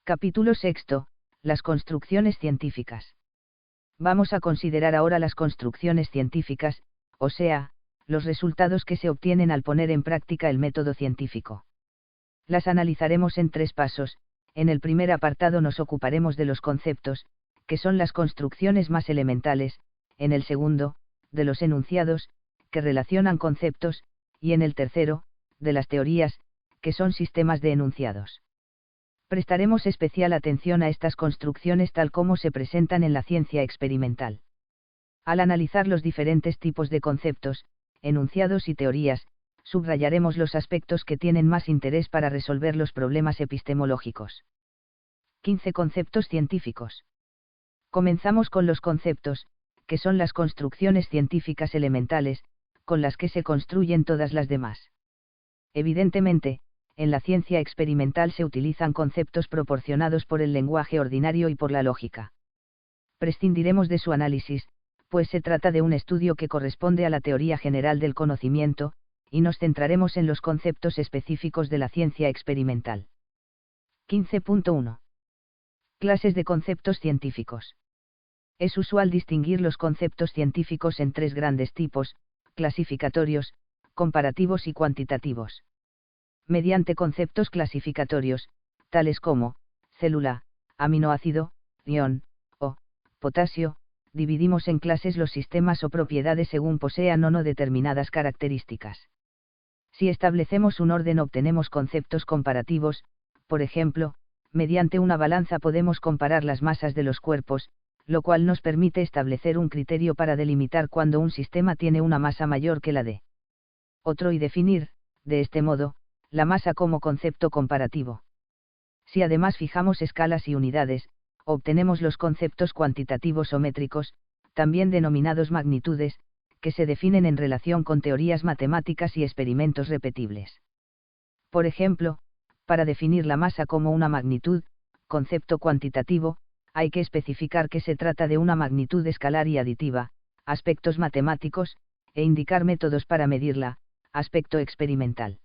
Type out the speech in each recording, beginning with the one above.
Capítulo sexto. Las construcciones científicas. Vamos a considerar ahora las construcciones científicas, o sea, los resultados que se obtienen al poner en práctica el método científico. Las analizaremos en 3 pasos. En el primer apartado nos ocuparemos de los conceptos, que son las construcciones más elementales, en el segundo, de los enunciados, que relacionan conceptos, y en el tercero, de las teorías, que son sistemas de enunciados. Prestaremos especial atención a estas construcciones tal como se presentan en la ciencia experimental. Al analizar los diferentes tipos de conceptos, enunciados y teorías, subrayaremos los aspectos que tienen más interés para resolver los problemas epistemológicos. 15 conceptos científicos. Comenzamos con los conceptos, que son las construcciones científicas elementales, con las que se construyen todas las demás. Evidentemente, en la ciencia experimental se utilizan conceptos proporcionados por el lenguaje ordinario y por la lógica. Prescindiremos de su análisis, pues se trata de un estudio que corresponde a la teoría general del conocimiento, y nos centraremos en los conceptos específicos de la ciencia experimental. 15.1. Clases de conceptos científicos. Es usual distinguir los conceptos científicos en 3 grandes tipos: clasificatorios, comparativos y cuantitativos. Mediante conceptos clasificatorios, tales como célula, aminoácido, ion, o potasio, dividimos en clases los sistemas o propiedades según posean o no determinadas características. Si establecemos un orden obtenemos conceptos comparativos. Por ejemplo, mediante una balanza podemos comparar las masas de los cuerpos, lo cual nos permite establecer un criterio para delimitar cuando un sistema tiene una masa mayor que la de otro y definir, de este modo, la masa como concepto comparativo. Si además fijamos escalas y unidades, obtenemos los conceptos cuantitativos o métricos, también denominados magnitudes, que se definen en relación con teorías matemáticas y experimentos repetibles. Por ejemplo, para definir la masa como una magnitud, concepto cuantitativo, hay que especificar que se trata de una magnitud escalar y aditiva, aspectos matemáticos, e indicar métodos para medirla, aspecto experimental.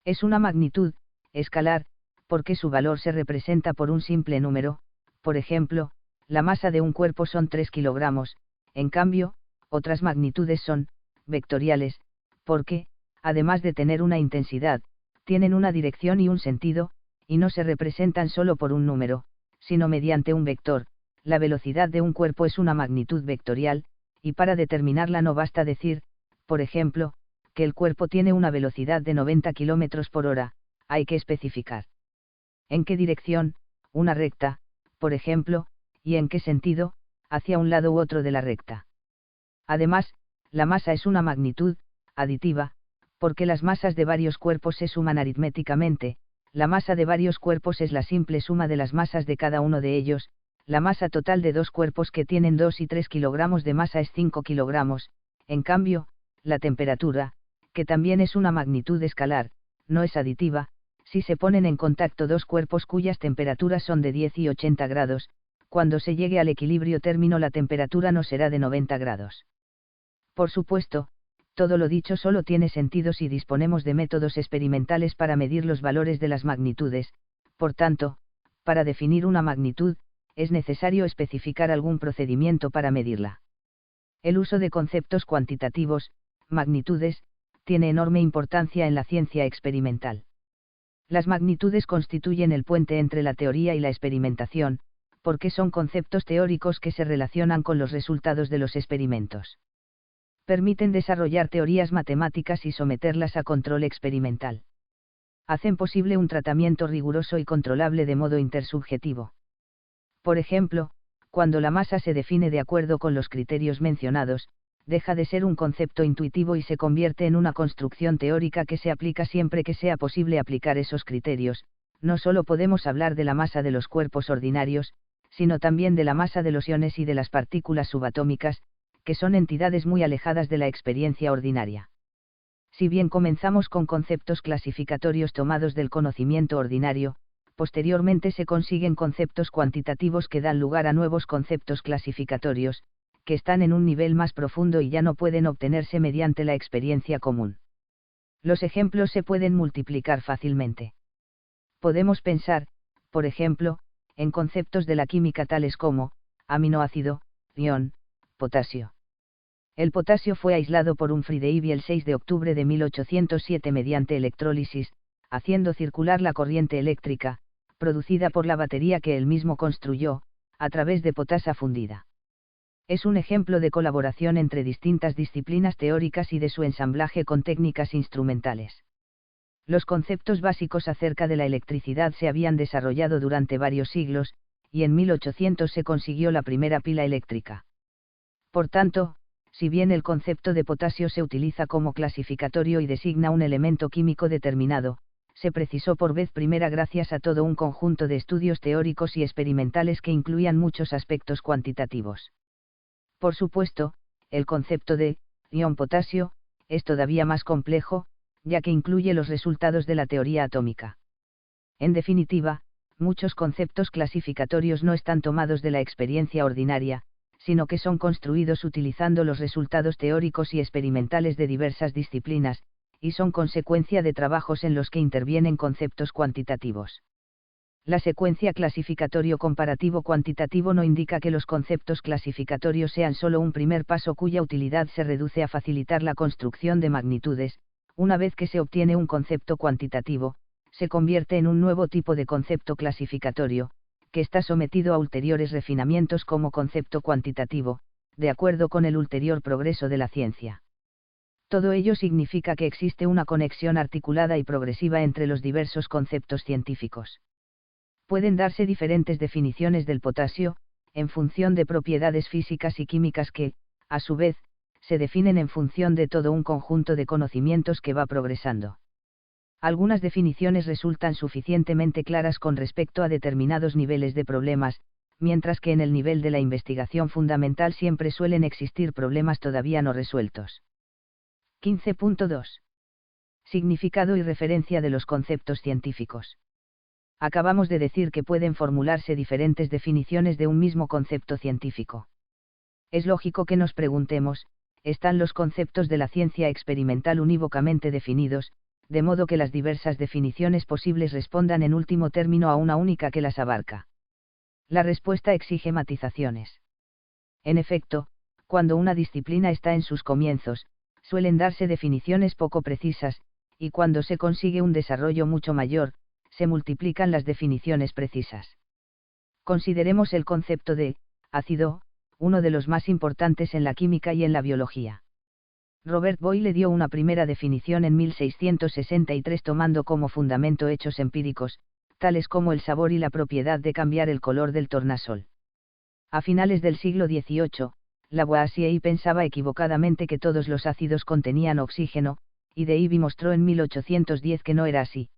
Es una magnitud escalar, porque su valor se representa por un simple número. Por ejemplo, la masa de un cuerpo son 3 kilogramos, en cambio, otras magnitudes son vectoriales, porque, además de tener una intensidad, tienen una dirección y un sentido, y no se representan solo por un número, sino mediante un vector. La velocidad de un cuerpo es una magnitud vectorial, y para determinarla no basta decir, por ejemplo, que el cuerpo tiene una velocidad de 90 km por hora, hay que especificar en qué dirección, una recta, por ejemplo, y en qué sentido, hacia un lado u otro de la recta. Además, la masa es una magnitud aditiva, porque las masas de varios cuerpos se suman aritméticamente. La masa de varios cuerpos es la simple suma de las masas de cada uno de ellos. La masa total de 2 cuerpos que tienen 2 y 3 kilogramos de masa es 5 kilogramos. En cambio, la temperatura, que también es una magnitud escalar, no es aditiva. Si se ponen en contacto 2 cuerpos cuyas temperaturas son de 10 y 80 grados, cuando se llegue al equilibrio término la temperatura no será de 90 grados. Por supuesto, todo lo dicho solo tiene sentido si disponemos de métodos experimentales para medir los valores de las magnitudes. Por tanto, para definir una magnitud, es necesario especificar algún procedimiento para medirla. El uso de conceptos cuantitativos, magnitudes, tiene enorme importancia en la ciencia experimental. Las magnitudes constituyen el puente entre la teoría y la experimentación, porque son conceptos teóricos que se relacionan con los resultados de los experimentos. Permiten desarrollar teorías matemáticas y someterlas a control experimental. Hacen posible un tratamiento riguroso y controlable de modo intersubjetivo. Por ejemplo, cuando la masa se define de acuerdo con los criterios mencionados, deja de ser un concepto intuitivo y se convierte en una construcción teórica que se aplica siempre que sea posible aplicar esos criterios. No solo podemos hablar de la masa de los cuerpos ordinarios, sino también de la masa de los iones y de las partículas subatómicas, que son entidades muy alejadas de la experiencia ordinaria. Si bien comenzamos con conceptos clasificatorios tomados del conocimiento ordinario, posteriormente se consiguen conceptos cuantitativos que dan lugar a nuevos conceptos clasificatorios, que están en un nivel más profundo y ya no pueden obtenerse mediante la experiencia común. Los ejemplos se pueden multiplicar fácilmente. Podemos pensar, por ejemplo, en conceptos de la química tales como aminoácido, ion, potasio. El potasio fue aislado por Humphrey Davy el 6 de octubre de 1807 mediante electrólisis, haciendo circular la corriente eléctrica, producida por la batería que él mismo construyó, a través de potasa fundida. Es un ejemplo de colaboración entre distintas disciplinas teóricas y de su ensamblaje con técnicas instrumentales. Los conceptos básicos acerca de la electricidad se habían desarrollado durante varios siglos, y en 1800 se consiguió la primera pila eléctrica. Por tanto, si bien el concepto de potasio se utiliza como clasificatorio y designa un elemento químico determinado, se precisó por vez primera gracias a todo un conjunto de estudios teóricos y experimentales que incluían muchos aspectos cuantitativos. Por supuesto, el concepto de ion potasio es todavía más complejo, ya que incluye los resultados de la teoría atómica. En definitiva, muchos conceptos clasificatorios no están tomados de la experiencia ordinaria, sino que son construidos utilizando los resultados teóricos y experimentales de diversas disciplinas, y son consecuencia de trabajos en los que intervienen conceptos cuantitativos. La secuencia clasificatorio comparativo cuantitativo no indica que los conceptos clasificatorios sean solo un primer paso cuya utilidad se reduce a facilitar la construcción de magnitudes. Una vez que se obtiene un concepto cuantitativo, se convierte en un nuevo tipo de concepto clasificatorio, que está sometido a ulteriores refinamientos como concepto cuantitativo, de acuerdo con el ulterior progreso de la ciencia. Todo ello significa que existe una conexión articulada y progresiva entre los diversos conceptos científicos. Pueden darse diferentes definiciones del potasio, en función de propiedades físicas y químicas que, a su vez, se definen en función de todo un conjunto de conocimientos que va progresando. Algunas definiciones resultan suficientemente claras con respecto a determinados niveles de problemas, mientras que en el nivel de la investigación fundamental siempre suelen existir problemas todavía no resueltos. 15.2. Significado y referencia de los conceptos científicos. Acabamos de decir que pueden formularse diferentes definiciones de un mismo concepto científico. Es lógico que nos preguntemos, ¿están los conceptos de la ciencia experimental unívocamente definidos, de modo que las diversas definiciones posibles respondan en último término a una única que las abarca? La respuesta exige matizaciones. En efecto, cuando una disciplina está en sus comienzos, suelen darse definiciones poco precisas, y cuando se consigue un desarrollo mucho mayor, se multiplican las definiciones precisas. Consideremos el concepto de ácido, uno de los más importantes en la química y en la biología. Robert Boyle dio una primera definición en 1663 tomando como fundamento hechos empíricos, tales como el sabor y la propiedad de cambiar el color del tornasol. A finales del siglo XVIII, Lavoisier pensaba equivocadamente que todos los ácidos contenían oxígeno, y Davy mostró en 1810 que no era así.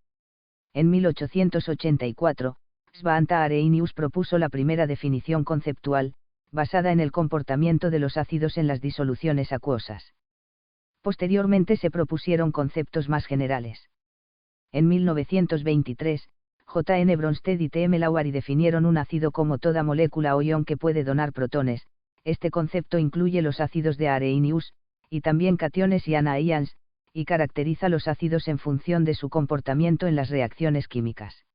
En 1884, Svante Arrhenius propuso la primera definición conceptual, basada en el comportamiento de los ácidos en las disoluciones acuosas. Posteriormente se propusieron conceptos más generales. En 1923, J. N. Bronsted y T. M. Lowry definieron un ácido como toda molécula o ion que puede donar protones. Este concepto incluye los ácidos de Arrhenius, y también cationes y anions, y caracteriza los ácidos en función de su comportamiento en las reacciones químicas.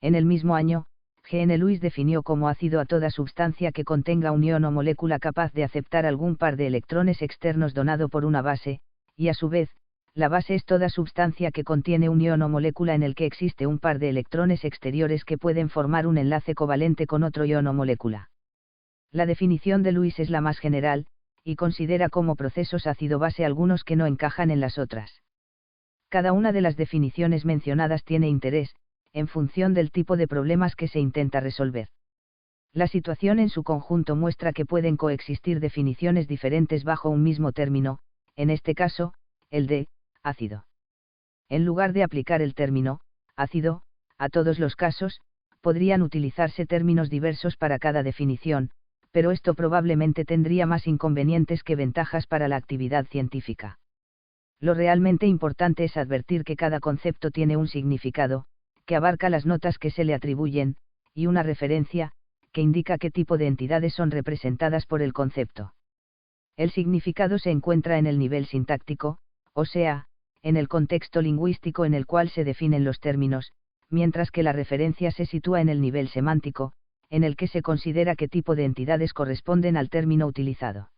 En el mismo año, G. N. Lewis definió como ácido a toda sustancia que contenga un ion o molécula capaz de aceptar algún par de electrones externos donado por una base, y a su vez, la base es toda sustancia que contiene un ion o molécula en el que existe un par de electrones exteriores que pueden formar un enlace covalente con otro ion o molécula. La definición de Lewis es la más general, y considera como procesos ácido-base algunos que no encajan en las otras. Cada una de las definiciones mencionadas tiene interés, en función del tipo de problemas que se intenta resolver. La situación en su conjunto muestra que pueden coexistir definiciones diferentes bajo un mismo término, en este caso, el de ácido. En lugar de aplicar el término ácido a todos los casos, podrían utilizarse términos diversos para cada definición, pero esto probablemente tendría más inconvenientes que ventajas para la actividad científica. Lo realmente importante es advertir que cada concepto tiene un significado, que abarca las notas que se le atribuyen, y una referencia, que indica qué tipo de entidades son representadas por el concepto. El significado se encuentra en el nivel sintáctico, o sea, en el contexto lingüístico en el cual se definen los términos, mientras que la referencia se sitúa en el nivel semántico, en el que se considera qué tipo de entidades corresponden al término utilizado.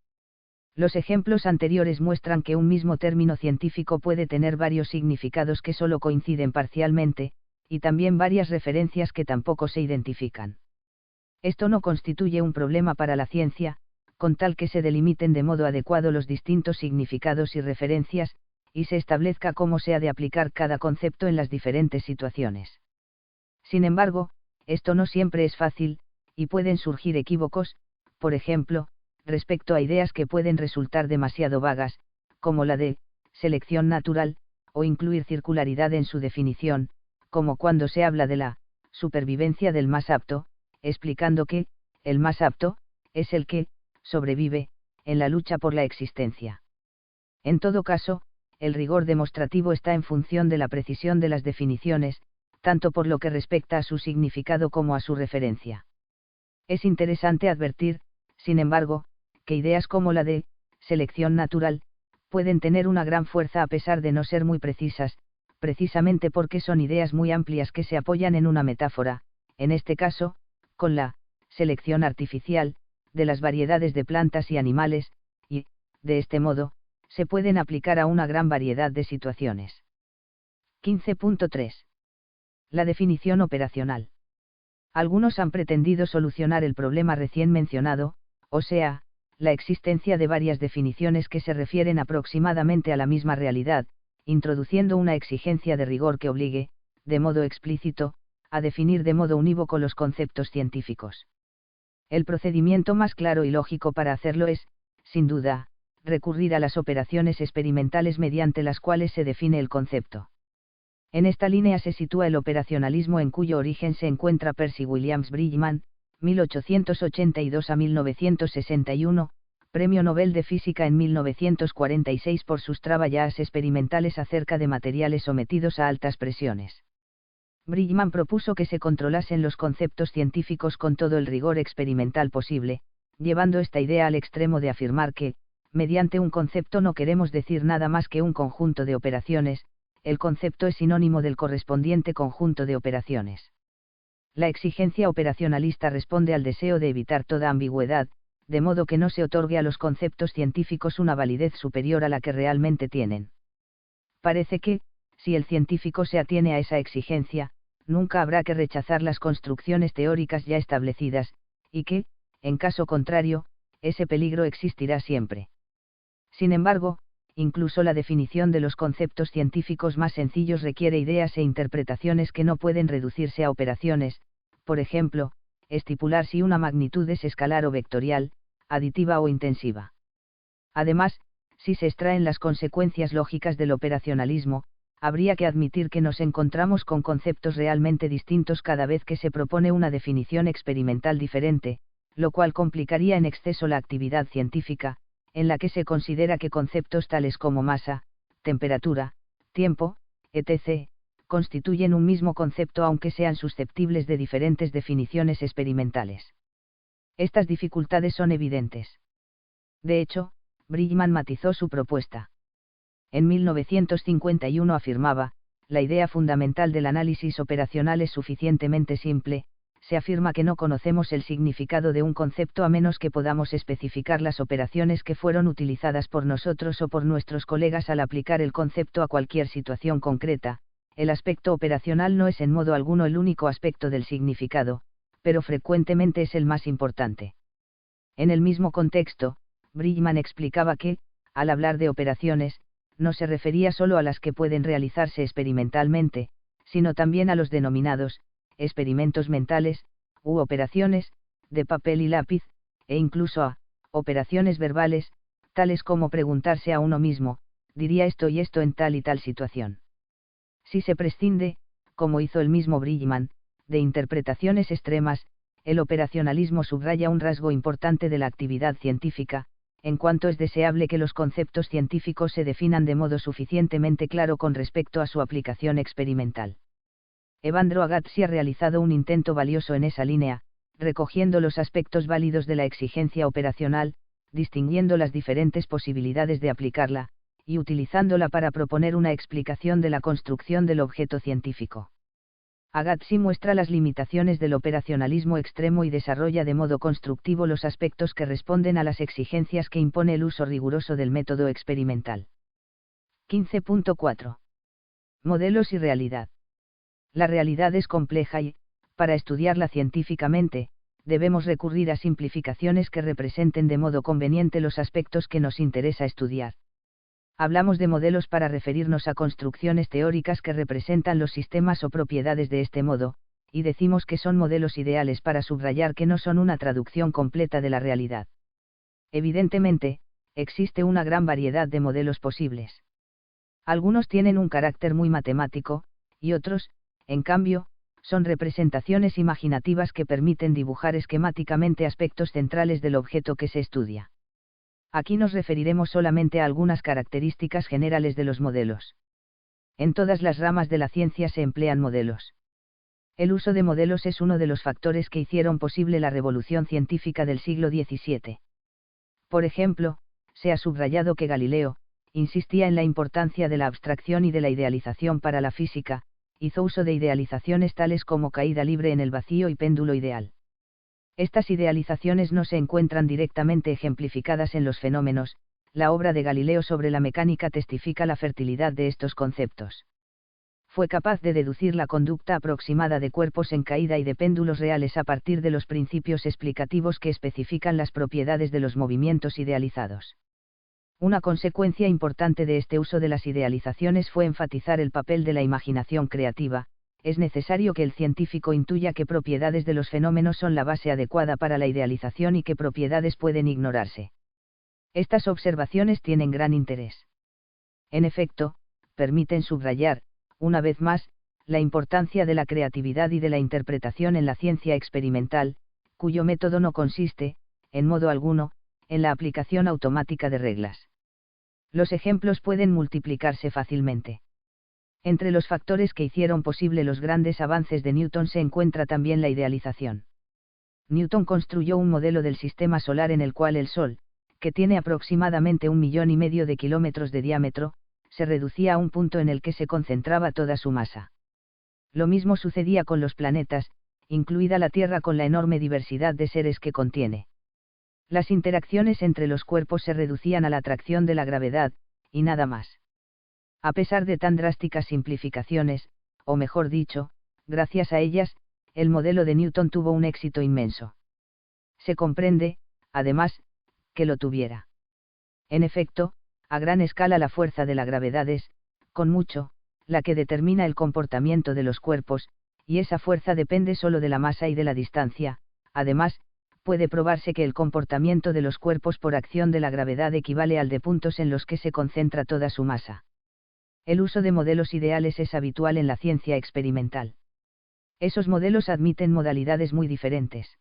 Los ejemplos anteriores muestran que un mismo término científico puede tener varios significados que solo coinciden parcialmente, y también varias referencias que tampoco se identifican. Esto no constituye un problema para la ciencia, con tal que se delimiten de modo adecuado los distintos significados y referencias, y se establezca cómo se ha de aplicar cada concepto en las diferentes situaciones. Sin embargo, esto no siempre es fácil, y pueden surgir equívocos, por ejemplo, respecto a ideas que pueden resultar demasiado vagas, como la de selección natural, o incluir circularidad en su definición, como cuando se habla de la supervivencia del más apto, explicando que el más apto es el que sobrevive en la lucha por la existencia. En todo caso, el rigor demostrativo está en función de la precisión de las definiciones, tanto por lo que respecta a su significado como a su referencia. Es interesante advertir, sin embargo, que ideas como la de selección natural pueden tener una gran fuerza a pesar de no ser muy precisas, precisamente porque son ideas muy amplias que se apoyan en una metáfora, en este caso, con la selección artificial de las variedades de plantas y animales, y, de este modo, se pueden aplicar a una gran variedad de situaciones. 15.3. La definición operacional. Algunos han pretendido solucionar el problema recién mencionado, o sea, la existencia de varias definiciones que se refieren aproximadamente a la misma realidad, introduciendo una exigencia de rigor que obligue, de modo explícito, a definir de modo unívoco los conceptos científicos. El procedimiento más claro y lógico para hacerlo es, sin duda, recurrir a las operaciones experimentales mediante las cuales se define el concepto. En esta línea se sitúa el operacionalismo, en cuyo origen se encuentra Percy Williams Bridgman, 1882 a 1961, Premio Nobel de Física en 1946 por sus trabajos experimentales acerca de materiales sometidos a altas presiones. Bridgman propuso que se controlasen los conceptos científicos con todo el rigor experimental posible, llevando esta idea al extremo de afirmar que, mediante un concepto no queremos decir nada más que un conjunto de operaciones, el concepto es sinónimo del correspondiente conjunto de operaciones. La exigencia operacionalista responde al deseo de evitar toda ambigüedad, de modo que no se otorgue a los conceptos científicos una validez superior a la que realmente tienen. Parece que, si el científico se atiene a esa exigencia, nunca habrá que rechazar las construcciones teóricas ya establecidas, y que, en caso contrario, ese peligro existirá siempre. Sin embargo, incluso la definición de los conceptos científicos más sencillos requiere ideas e interpretaciones que no pueden reducirse a operaciones, por ejemplo, estipular si una magnitud es escalar o vectorial, aditiva o intensiva. Además, si se extraen las consecuencias lógicas del operacionalismo, habría que admitir que nos encontramos con conceptos realmente distintos cada vez que se propone una definición experimental diferente, lo cual complicaría en exceso la actividad científica, en la que se considera que conceptos tales como masa, temperatura, tiempo, etc., constituyen un mismo concepto aunque sean susceptibles de diferentes definiciones experimentales. Estas dificultades son evidentes. De hecho, Bridgman matizó su propuesta. En 1951 afirmaba, la idea fundamental del análisis operacional es suficientemente simple. Se afirma que no conocemos el significado de un concepto a menos que podamos especificar las operaciones que fueron utilizadas por nosotros o por nuestros colegas al aplicar el concepto a cualquier situación concreta. El aspecto operacional no es en modo alguno el único aspecto del significado, pero frecuentemente es el más importante. En el mismo contexto, Bridgman explicaba que, al hablar de operaciones, no se refería solo a las que pueden realizarse experimentalmente, sino también a los denominados experimentos mentales, u operaciones, de papel y lápiz, e incluso a operaciones verbales, tales como preguntarse a uno mismo, ¿diría esto y esto en tal y tal situación? Si se prescinde, como hizo el mismo Bridgman, de interpretaciones extremas, el operacionalismo subraya un rasgo importante de la actividad científica, en cuanto es deseable que los conceptos científicos se definan de modo suficientemente claro con respecto a su aplicación experimental. Evandro Agassi ha realizado un intento valioso en esa línea, recogiendo los aspectos válidos de la exigencia operacional, distinguiendo las diferentes posibilidades de aplicarla, y utilizándola para proponer una explicación de la construcción del objeto científico. Agassi muestra las limitaciones del operacionalismo extremo y desarrolla de modo constructivo los aspectos que responden a las exigencias que impone el uso riguroso del método experimental. 15.4. Modelos y realidad. La realidad es compleja y, para estudiarla científicamente, debemos recurrir a simplificaciones que representen de modo conveniente los aspectos que nos interesa estudiar. Hablamos de modelos para referirnos a construcciones teóricas que representan los sistemas o propiedades de este modo, y decimos que son modelos ideales para subrayar que no son una traducción completa de la realidad. Evidentemente, existe una gran variedad de modelos posibles. Algunos tienen un carácter muy matemático, y otros, en cambio, son representaciones imaginativas que permiten dibujar esquemáticamente aspectos centrales del objeto que se estudia. Aquí nos referiremos solamente a algunas características generales de los modelos. En todas las ramas de la ciencia se emplean modelos. El uso de modelos es uno de los factores que hicieron posible la revolución científica del siglo XVII. Por ejemplo, se ha subrayado que Galileo, insistía en la importancia de la abstracción y de la idealización para la física, hizo uso de idealizaciones tales como caída libre en el vacío y péndulo ideal. Estas idealizaciones no se encuentran directamente ejemplificadas en los fenómenos, la obra de Galileo sobre la mecánica testifica la fertilidad de estos conceptos. Fue capaz de deducir la conducta aproximada de cuerpos en caída y de péndulos reales a partir de los principios explicativos que especifican las propiedades de los movimientos idealizados. Una consecuencia importante de este uso de las idealizaciones fue enfatizar el papel de la imaginación creativa. Es necesario que el científico intuya qué propiedades de los fenómenos son la base adecuada para la idealización y qué propiedades pueden ignorarse. Estas observaciones tienen gran interés. En efecto, permiten subrayar, una vez más, la importancia de la creatividad y de la interpretación en la ciencia experimental, cuyo método no consiste, en modo alguno, en la aplicación automática de reglas. Los ejemplos pueden multiplicarse fácilmente. Entre los factores que hicieron posible los grandes avances de Newton se encuentra también la idealización. Newton construyó un modelo del sistema solar en el cual el Sol, que tiene aproximadamente 1,5 millones de kilómetros de diámetro, se reducía a un punto en el que se concentraba toda su masa. Lo mismo sucedía con los planetas, incluida la Tierra con la enorme diversidad de seres que contiene. Las interacciones entre los cuerpos se reducían a la atracción de la gravedad, y nada más. A pesar de tan drásticas simplificaciones, o mejor dicho, gracias a ellas, el modelo de Newton tuvo un éxito inmenso. Se comprende, además, que lo tuviera. En efecto, a gran escala la fuerza de la gravedad es, con mucho, la que determina el comportamiento de los cuerpos, y esa fuerza depende solo de la masa y de la distancia. Además, puede probarse que el comportamiento de los cuerpos por acción de la gravedad equivale al de puntos en los que se concentra toda su masa. El uso de modelos ideales es habitual en la ciencia experimental. Esos modelos admiten modalidades muy diferentes.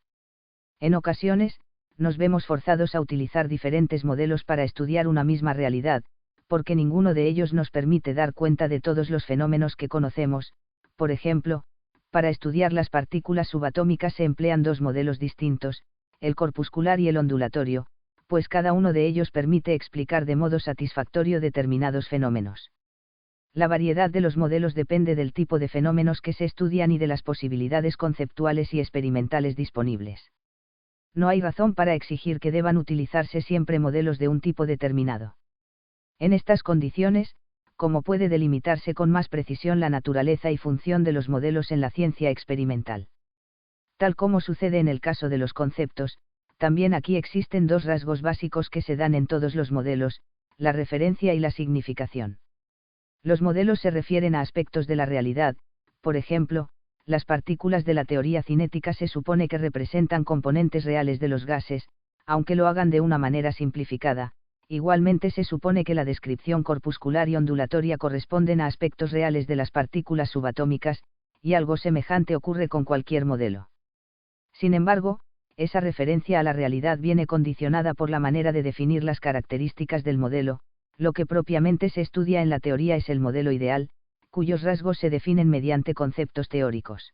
En ocasiones, nos vemos forzados a utilizar diferentes modelos para estudiar una misma realidad, porque ninguno de ellos nos permite dar cuenta de todos los fenómenos que conocemos. Por ejemplo, para estudiar las partículas subatómicas se emplean dos modelos distintos, el corpuscular y el ondulatorio, pues cada uno de ellos permite explicar de modo satisfactorio determinados fenómenos. La variedad de los modelos depende del tipo de fenómenos que se estudian y de las posibilidades conceptuales y experimentales disponibles. No hay razón para exigir que deban utilizarse siempre modelos de un tipo determinado. En estas condiciones, ¿cómo puede delimitarse con más precisión la naturaleza y función de los modelos en la ciencia experimental? Tal como sucede en el caso de los conceptos, también aquí existen dos rasgos básicos que se dan en todos los modelos, la referencia y la significación. Los modelos se refieren a aspectos de la realidad, por ejemplo, las partículas de la teoría cinética se supone que representan componentes reales de los gases, aunque lo hagan de una manera simplificada. Igualmente se supone que la descripción corpuscular y ondulatoria corresponden a aspectos reales de las partículas subatómicas, y algo semejante ocurre con cualquier modelo. Sin embargo, esa referencia a la realidad viene condicionada por la manera de definir las características del modelo. Lo que propiamente se estudia en la teoría es el modelo ideal, cuyos rasgos se definen mediante conceptos teóricos.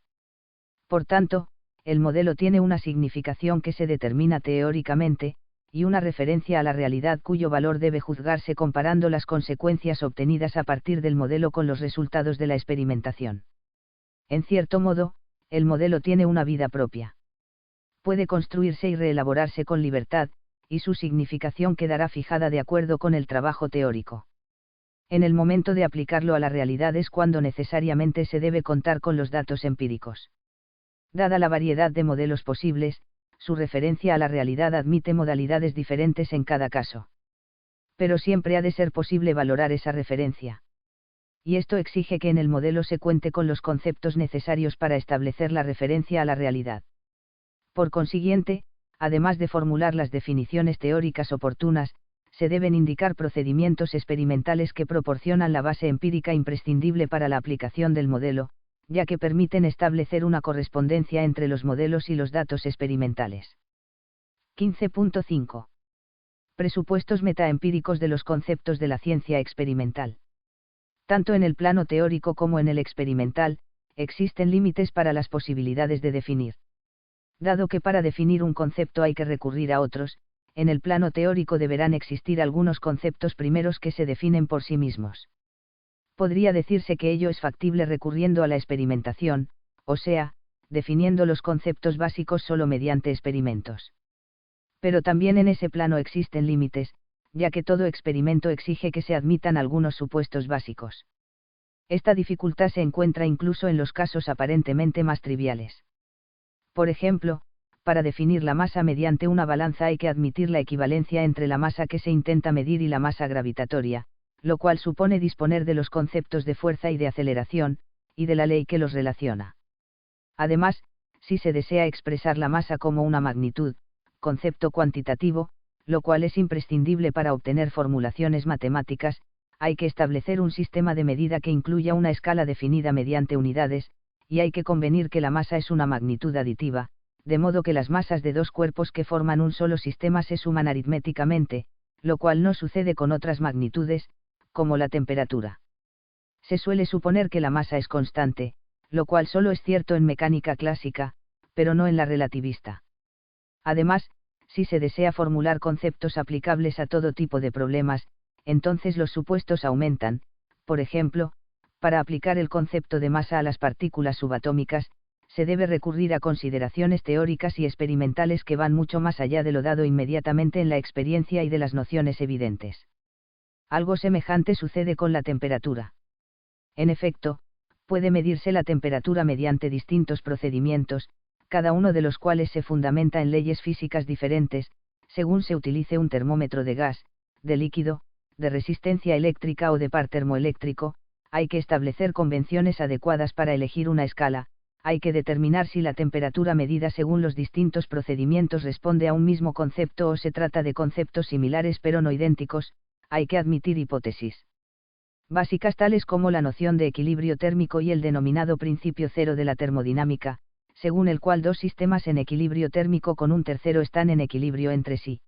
Por tanto, el modelo tiene una significación que se determina teóricamente, y una referencia a la realidad cuyo valor debe juzgarse comparando las consecuencias obtenidas a partir del modelo con los resultados de la experimentación. En cierto modo, el modelo tiene una vida propia. Puede construirse y reelaborarse con libertad, y su significación quedará fijada de acuerdo con el trabajo teórico. En el momento de aplicarlo a la realidad es cuando necesariamente se debe contar con los datos empíricos. Dada la variedad de modelos posibles, su referencia a la realidad admite modalidades diferentes en cada caso. Pero siempre ha de ser posible valorar esa referencia. Y esto exige que en el modelo se cuente con los conceptos necesarios para establecer la referencia a la realidad. Por consiguiente, además de formular las definiciones teóricas oportunas, se deben indicar procedimientos experimentales que proporcionan la base empírica imprescindible para la aplicación del modelo, ya que permiten establecer una correspondencia entre los modelos y los datos experimentales. 15.5. Presupuestos metaempíricos de los conceptos de la ciencia experimental. Tanto en el plano teórico como en el experimental, existen límites para las posibilidades de definir. Dado que para definir un concepto hay que recurrir a otros, en el plano teórico deberán existir algunos conceptos primeros que se definen por sí mismos. Podría decirse que ello es factible recurriendo a la experimentación, o sea, definiendo los conceptos básicos solo mediante experimentos. Pero también en ese plano existen límites, ya que todo experimento exige que se admitan algunos supuestos básicos. Esta dificultad se encuentra incluso en los casos aparentemente más triviales. Por ejemplo, para definir la masa mediante una balanza hay que admitir la equivalencia entre la masa que se intenta medir y la masa gravitatoria, lo cual supone disponer de los conceptos de fuerza y de aceleración, y de la ley que los relaciona. Además, si se desea expresar la masa como una magnitud, concepto cuantitativo, lo cual es imprescindible para obtener formulaciones matemáticas, hay que establecer un sistema de medida que incluya una escala definida mediante unidades, y hay que convenir que la masa es una magnitud aditiva, de modo que las masas de dos cuerpos que forman un solo sistema se suman aritméticamente, lo cual no sucede con otras magnitudes, como la temperatura. Se suele suponer que la masa es constante, lo cual solo es cierto en mecánica clásica, pero no en la relativista. Además, si se desea formular conceptos aplicables a todo tipo de problemas, entonces los supuestos aumentan. Por ejemplo, para aplicar el concepto de masa a las partículas subatómicas, se debe recurrir a consideraciones teóricas y experimentales que van mucho más allá de lo dado inmediatamente en la experiencia y de las nociones evidentes. Algo semejante sucede con la temperatura. En efecto, puede medirse la temperatura mediante distintos procedimientos, cada uno de los cuales se fundamenta en leyes físicas diferentes, según se utilice un termómetro de gas, de líquido, de resistencia eléctrica o de par termoeléctrico. Hay que establecer convenciones adecuadas para elegir una escala. Hay que determinar si la temperatura medida según los distintos procedimientos responde a un mismo concepto o se trata de conceptos similares pero no idénticos. Hay que admitir hipótesis básicas tales como la noción de equilibrio térmico y el denominado principio cero de la termodinámica, según el cual dos sistemas en equilibrio térmico con un tercero están en equilibrio entre sí.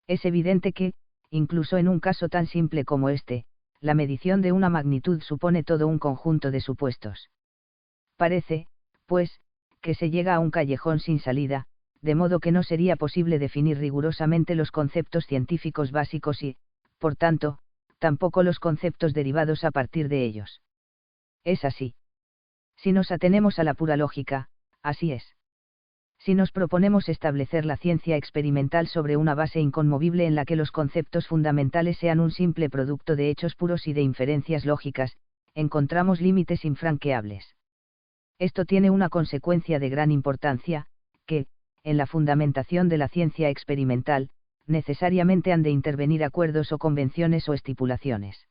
Es evidente que, incluso en un caso tan simple como este, la medición de una magnitud supone todo un conjunto de supuestos. Parece, pues, que se llega a un callejón sin salida, de modo que no sería posible definir rigurosamente los conceptos científicos básicos y, por tanto, tampoco los conceptos derivados a partir de ellos. Es así. Si nos atenemos a la pura lógica, así es. Si nos proponemos establecer la ciencia experimental sobre una base inconmovible en la que los conceptos fundamentales sean un simple producto de hechos puros y de inferencias lógicas, encontramos límites infranqueables. Esto tiene una consecuencia de gran importancia, que, en la fundamentación de la ciencia experimental, necesariamente han de intervenir acuerdos o convenciones o estipulaciones.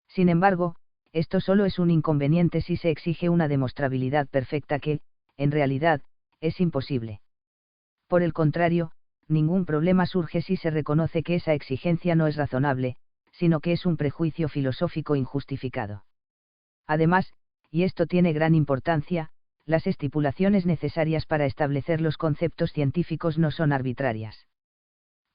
Sin embargo, esto solo es un inconveniente si se exige una demostrabilidad perfecta que, en realidad, es imposible. Por el contrario, ningún problema surge si se reconoce que esa exigencia no es razonable, sino que es un prejuicio filosófico injustificado. Además, y esto tiene gran importancia, las estipulaciones necesarias para establecer los conceptos científicos no son arbitrarias.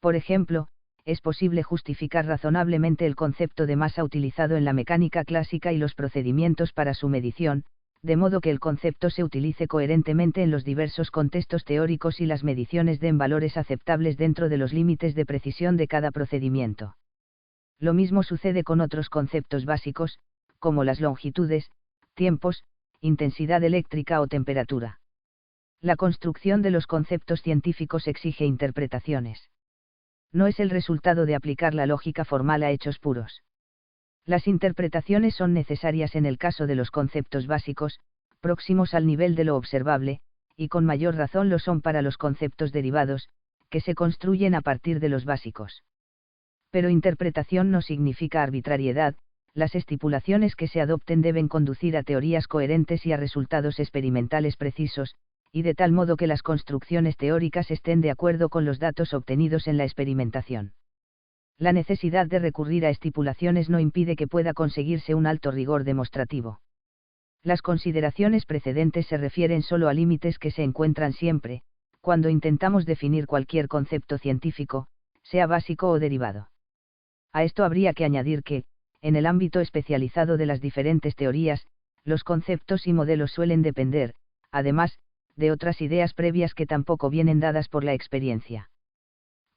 Por ejemplo, es posible justificar razonablemente el concepto de masa utilizado en la mecánica clásica y los procedimientos para su medición, de modo que el concepto se utilice coherentemente en los diversos contextos teóricos y las mediciones den valores aceptables dentro de los límites de precisión de cada procedimiento. Lo mismo sucede con otros conceptos básicos, como las longitudes, tiempos, intensidad eléctrica o temperatura. La construcción de los conceptos científicos exige interpretaciones. No es el resultado de aplicar la lógica formal a hechos puros. Las interpretaciones son necesarias en el caso de los conceptos básicos, próximos al nivel de lo observable, y con mayor razón lo son para los conceptos derivados, que se construyen a partir de los básicos. Pero interpretación no significa arbitrariedad, las estipulaciones que se adopten deben conducir a teorías coherentes y a resultados experimentales precisos, y de tal modo que las construcciones teóricas estén de acuerdo con los datos obtenidos en la experimentación. La necesidad de recurrir a estipulaciones no impide que pueda conseguirse un alto rigor demostrativo. Las consideraciones precedentes se refieren solo a límites que se encuentran siempre, cuando intentamos definir cualquier concepto científico, sea básico o derivado. A esto habría que añadir que, en el ámbito especializado de las diferentes teorías, los conceptos y modelos suelen depender, además, de otras ideas previas que tampoco vienen dadas por la experiencia.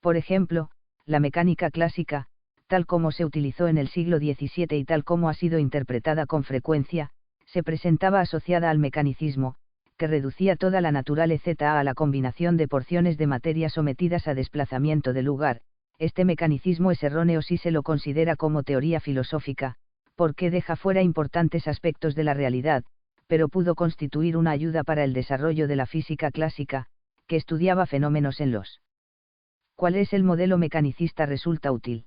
Por ejemplo, la mecánica clásica, tal como se utilizó en el siglo XVII y tal como ha sido interpretada con frecuencia, se presentaba asociada al mecanicismo, que reducía toda la naturaleza a la combinación de porciones de materia sometidas a desplazamiento de lugar. Este mecanicismo es erróneo si se lo considera como teoría filosófica, porque deja fuera importantes aspectos de la realidad, pero pudo constituir una ayuda para el desarrollo de la física clásica, que estudiaba fenómenos en los cuales el modelo mecanicista resulta útil.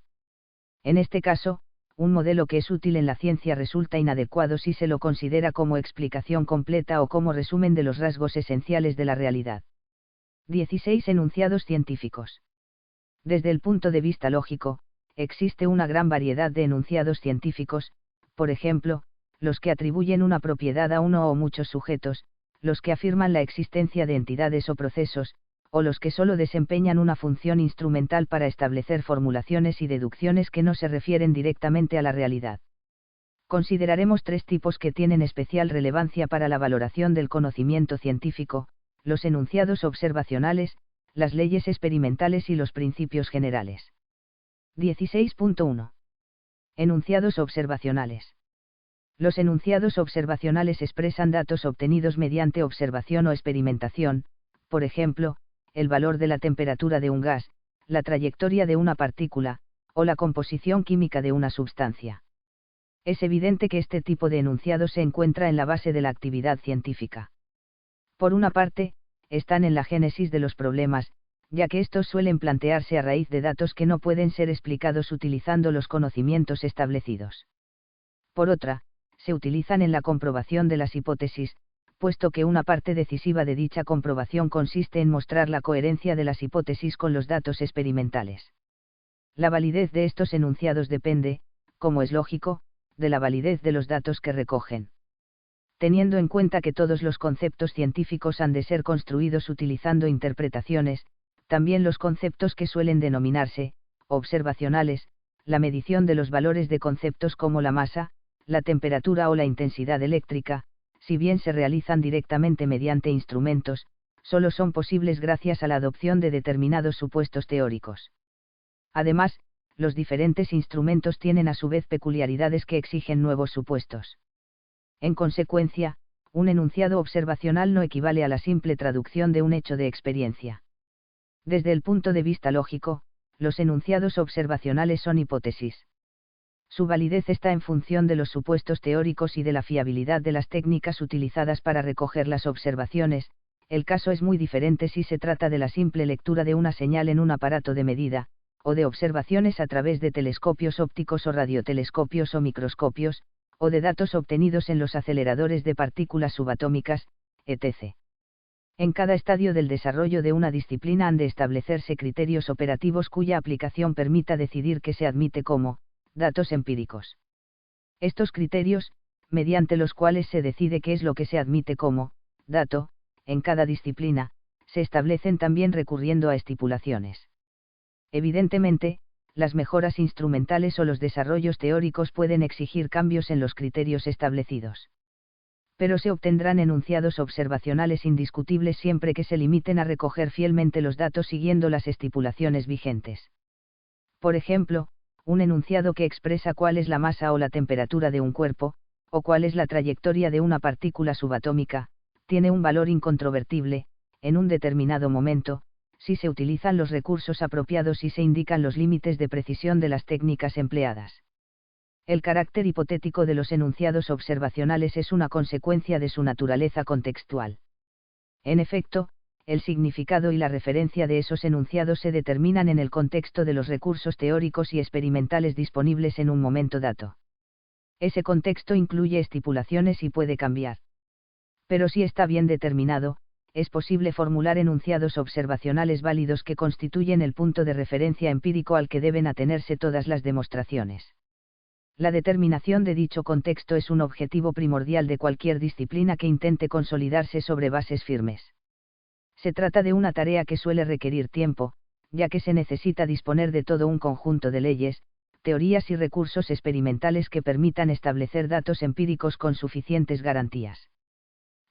En este caso, un modelo que es útil en la ciencia resulta inadecuado si se lo considera como explicación completa o como resumen de los rasgos esenciales de la realidad. 16 enunciados científicos. Desde el punto de vista lógico, existe una gran variedad de enunciados científicos, por ejemplo, los que atribuyen una propiedad a uno o muchos sujetos, los que afirman la existencia de entidades o procesos, o los que solo desempeñan una función instrumental para establecer formulaciones y deducciones que no se refieren directamente a la realidad. Consideraremos tres tipos que tienen especial relevancia para la valoración del conocimiento científico: los enunciados observacionales, las leyes experimentales y los principios generales. 16.1. Enunciados observacionales. Los enunciados observacionales expresan datos obtenidos mediante observación o experimentación, por ejemplo, el valor de la temperatura de un gas, la trayectoria de una partícula, o la composición química de una sustancia. Es evidente que este tipo de enunciado se encuentra en la base de la actividad científica. Por una parte, están en la génesis de los problemas, ya que estos suelen plantearse a raíz de datos que no pueden ser explicados utilizando los conocimientos establecidos. Por otra, se utilizan en la comprobación de las hipótesis, puesto que una parte decisiva de dicha comprobación consiste en mostrar la coherencia de las hipótesis con los datos experimentales. La validez de estos enunciados depende, como es lógico, de la validez de los datos que recogen. Teniendo en cuenta que todos los conceptos científicos han de ser construidos utilizando interpretaciones, también los conceptos que suelen denominarse observacionales, la medición de los valores de conceptos como la masa, la temperatura o la intensidad eléctrica, si bien se realizan directamente mediante instrumentos, solo son posibles gracias a la adopción de determinados supuestos teóricos. Además, los diferentes instrumentos tienen a su vez peculiaridades que exigen nuevos supuestos. En consecuencia, un enunciado observacional no equivale a la simple traducción de un hecho de experiencia. Desde el punto de vista lógico, los enunciados observacionales son hipótesis. Su validez está en función de los supuestos teóricos y de la fiabilidad de las técnicas utilizadas para recoger las observaciones. El caso es muy diferente si se trata de la simple lectura de una señal en un aparato de medida, o de observaciones a través de telescopios ópticos o radiotelescopios o microscopios, o de datos obtenidos en los aceleradores de partículas subatómicas, etc. En cada estadio del desarrollo de una disciplina han de establecerse criterios operativos cuya aplicación permita decidir qué se admite como datos empíricos. Estos criterios, mediante los cuales se decide qué es lo que se admite como dato, en cada disciplina, se establecen también recurriendo a estipulaciones. Evidentemente, las mejoras instrumentales o los desarrollos teóricos pueden exigir cambios en los criterios establecidos. Pero se obtendrán enunciados observacionales indiscutibles siempre que se limiten a recoger fielmente los datos siguiendo las estipulaciones vigentes. Por ejemplo, un enunciado que expresa cuál es la masa o la temperatura de un cuerpo, o cuál es la trayectoria de una partícula subatómica, tiene un valor incontrovertible, en un determinado momento, si se utilizan los recursos apropiados y se indican los límites de precisión de las técnicas empleadas. El carácter hipotético de los enunciados observacionales es una consecuencia de su naturaleza contextual. En efecto, el significado y la referencia de esos enunciados se determinan en el contexto de los recursos teóricos y experimentales disponibles en un momento dado. Ese contexto incluye estipulaciones y puede cambiar. Pero si está bien determinado, es posible formular enunciados observacionales válidos que constituyen el punto de referencia empírico al que deben atenerse todas las demostraciones. La determinación de dicho contexto es un objetivo primordial de cualquier disciplina que intente consolidarse sobre bases firmes. Se trata de una tarea que suele requerir tiempo, ya que se necesita disponer de todo un conjunto de leyes, teorías y recursos experimentales que permitan establecer datos empíricos con suficientes garantías.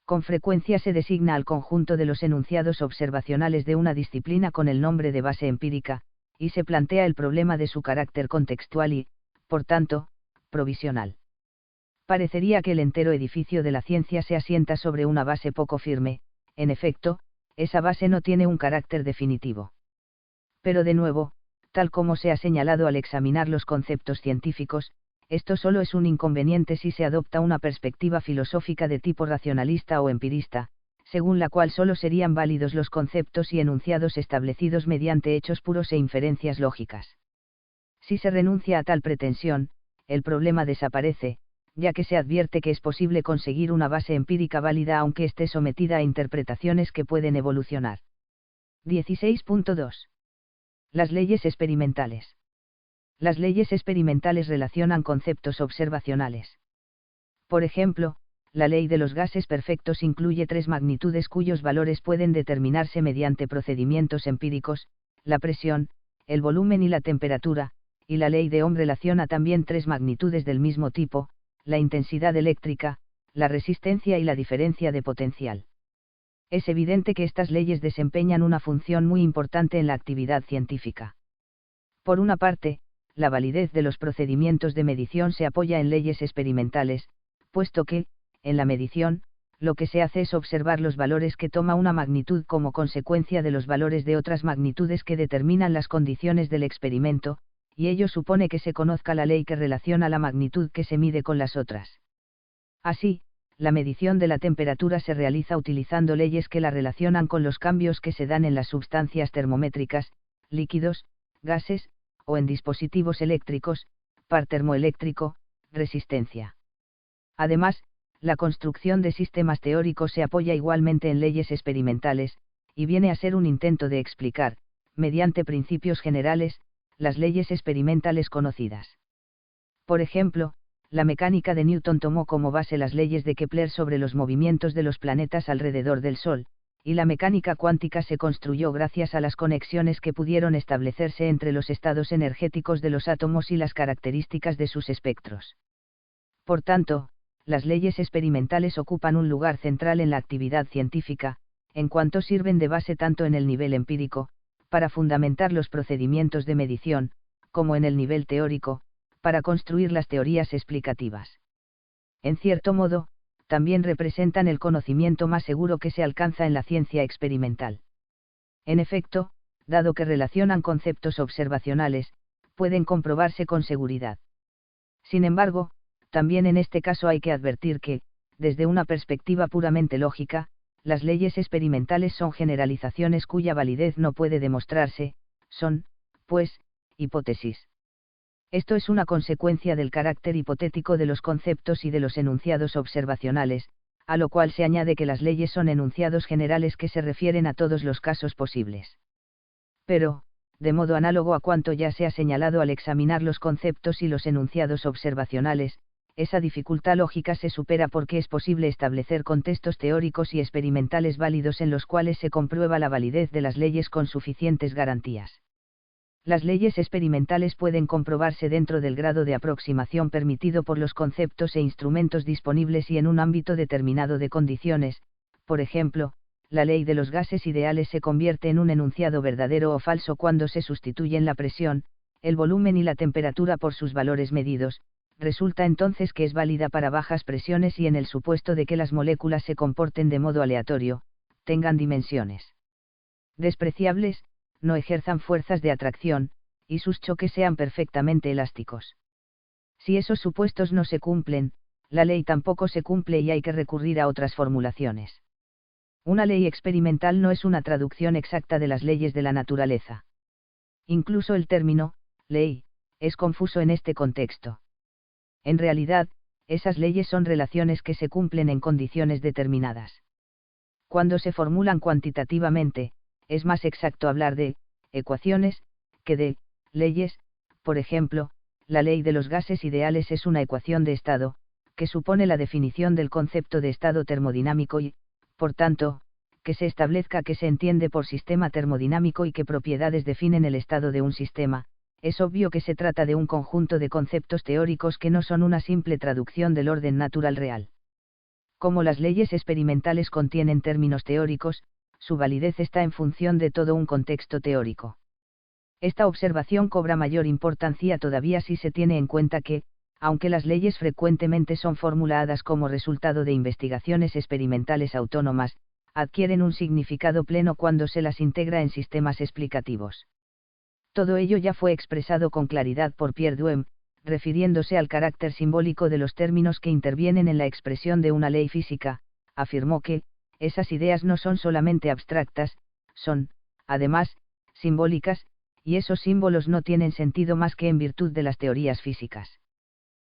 Con frecuencia se designa al conjunto de los enunciados observacionales de una disciplina con el nombre de base empírica, y se plantea el problema de su carácter contextual y, por tanto, provisional. Parecería que el entero edificio de la ciencia se asienta sobre una base poco firme, en efecto, esa base no tiene un carácter definitivo. Pero de nuevo, tal como se ha señalado al examinar los conceptos científicos, esto solo es un inconveniente si se adopta una perspectiva filosófica de tipo racionalista o empirista, según la cual solo serían válidos los conceptos y enunciados establecidos mediante hechos puros e inferencias lógicas. Si se renuncia a tal pretensión, el problema desaparece, ya que se advierte que es posible conseguir una base empírica válida aunque esté sometida a interpretaciones que pueden evolucionar. 16.2. Las leyes experimentales. Las leyes experimentales relacionan conceptos observacionales. Por ejemplo, la ley de los gases perfectos incluye tres magnitudes cuyos valores pueden determinarse mediante procedimientos empíricos: la presión, el volumen y la temperatura, y la ley de Ohm relaciona también tres magnitudes del mismo tipo: la intensidad eléctrica, la resistencia y la diferencia de potencial. Es evidente que estas leyes desempeñan una función muy importante en la actividad científica. Por una parte, la validez de los procedimientos de medición se apoya en leyes experimentales, puesto que, en la medición, lo que se hace es observar los valores que toma una magnitud como consecuencia de los valores de otras magnitudes que determinan las condiciones del experimento, y ello supone que se conozca la ley que relaciona la magnitud que se mide con las otras. Así, la medición de la temperatura se realiza utilizando leyes que la relacionan con los cambios que se dan en las sustancias termométricas, líquidos, gases, o en dispositivos eléctricos, par termoeléctrico, resistencia. Además, la construcción de sistemas teóricos se apoya igualmente en leyes experimentales, y viene a ser un intento de explicar, mediante principios generales, las leyes experimentales conocidas. Por ejemplo, la mecánica de Newton tomó como base las leyes de Kepler sobre los movimientos de los planetas alrededor del Sol, y la mecánica cuántica se construyó gracias a las conexiones que pudieron establecerse entre los estados energéticos de los átomos y las características de sus espectros. Por tanto, las leyes experimentales ocupan un lugar central en la actividad científica, en cuanto sirven de base tanto en el nivel empírico, para fundamentar los procedimientos de medición, como en el nivel teórico, para construir las teorías explicativas. En cierto modo, también representan el conocimiento más seguro que se alcanza en la ciencia experimental. En efecto, dado que relacionan conceptos observacionales, pueden comprobarse con seguridad. Sin embargo, también en este caso hay que advertir que, desde una perspectiva puramente lógica, las leyes experimentales son generalizaciones cuya validez no puede demostrarse, son, pues, hipótesis. Esto es una consecuencia del carácter hipotético de los conceptos y de los enunciados observacionales, a lo cual se añade que las leyes son enunciados generales que se refieren a todos los casos posibles. Pero, de modo análogo a cuanto ya se ha señalado al examinar los conceptos y los enunciados observacionales, esa dificultad lógica se supera porque es posible establecer contextos teóricos y experimentales válidos en los cuales se comprueba la validez de las leyes con suficientes garantías. Las leyes experimentales pueden comprobarse dentro del grado de aproximación permitido por los conceptos e instrumentos disponibles y en un ámbito determinado de condiciones. Por ejemplo, la ley de los gases ideales se convierte en un enunciado verdadero o falso cuando se sustituyen la presión, el volumen y la temperatura por sus valores medidos, resulta entonces que es válida para bajas presiones y en el supuesto de que las moléculas se comporten de modo aleatorio, tengan dimensiones despreciables, no ejerzan fuerzas de atracción, y sus choques sean perfectamente elásticos. Si esos supuestos no se cumplen, la ley tampoco se cumple y hay que recurrir a otras formulaciones. Una ley experimental no es una traducción exacta de las leyes de la naturaleza. Incluso el término, ley, es confuso en este contexto. En realidad, esas leyes son relaciones que se cumplen en condiciones determinadas. Cuando se formulan cuantitativamente, es más exacto hablar de ecuaciones que de leyes. Por ejemplo, la ley de los gases ideales es una ecuación de estado, que supone la definición del concepto de estado termodinámico y, por tanto, que se establezca qué se entiende por sistema termodinámico y qué propiedades definen el estado de un sistema. Es obvio que se trata de un conjunto de conceptos teóricos que no son una simple traducción del orden natural real. Como las leyes experimentales contienen términos teóricos, su validez está en función de todo un contexto teórico. Esta observación cobra mayor importancia todavía si se tiene en cuenta que, aunque las leyes frecuentemente son formuladas como resultado de investigaciones experimentales autónomas, adquieren un significado pleno cuando se las integra en sistemas explicativos. Todo ello ya fue expresado con claridad por Pierre Duhem, refiriéndose al carácter simbólico de los términos que intervienen en la expresión de una ley física, afirmó que, esas ideas no son solamente abstractas, son, además, simbólicas, y esos símbolos no tienen sentido más que en virtud de las teorías físicas.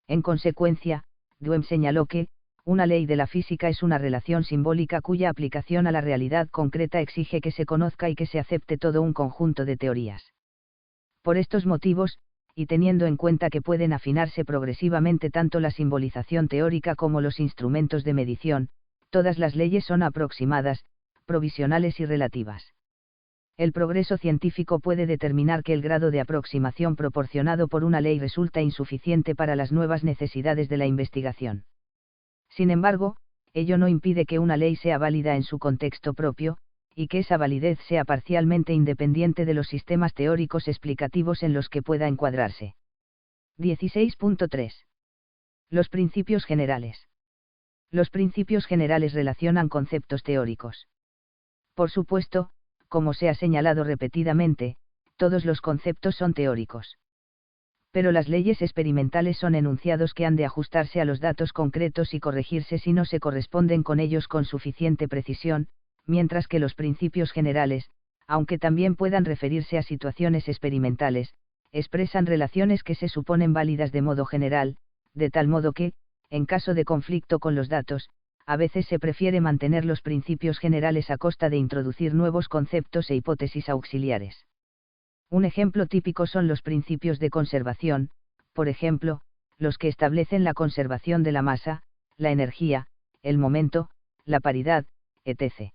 En consecuencia, Duhem señaló que, una ley de la física es una relación simbólica cuya aplicación a la realidad concreta exige que se conozca y que se acepte todo un conjunto de teorías. Por estos motivos, y teniendo en cuenta que pueden afinarse progresivamente tanto la simbolización teórica como los instrumentos de medición, todas las leyes son aproximadas, provisionales y relativas. El progreso científico puede determinar que el grado de aproximación proporcionado por una ley resulta insuficiente para las nuevas necesidades de la investigación. Sin embargo, ello no impide que una ley sea válida en su contexto propio, y que esa validez sea parcialmente independiente de los sistemas teóricos explicativos en los que pueda encuadrarse. 16.3. Los principios generales. Los principios generales relacionan conceptos teóricos. Por supuesto, como se ha señalado repetidamente, todos los conceptos son teóricos. Pero las leyes experimentales son enunciados que han de ajustarse a los datos concretos y corregirse si no se corresponden con ellos con suficiente precisión, mientras que los principios generales, aunque también puedan referirse a situaciones experimentales, expresan relaciones que se suponen válidas de modo general, de tal modo que, en caso de conflicto con los datos, a veces se prefiere mantener los principios generales a costa de introducir nuevos conceptos e hipótesis auxiliares. Un ejemplo típico son los principios de conservación, por ejemplo, los que establecen la conservación de la masa, la energía, el momento, la paridad, etc.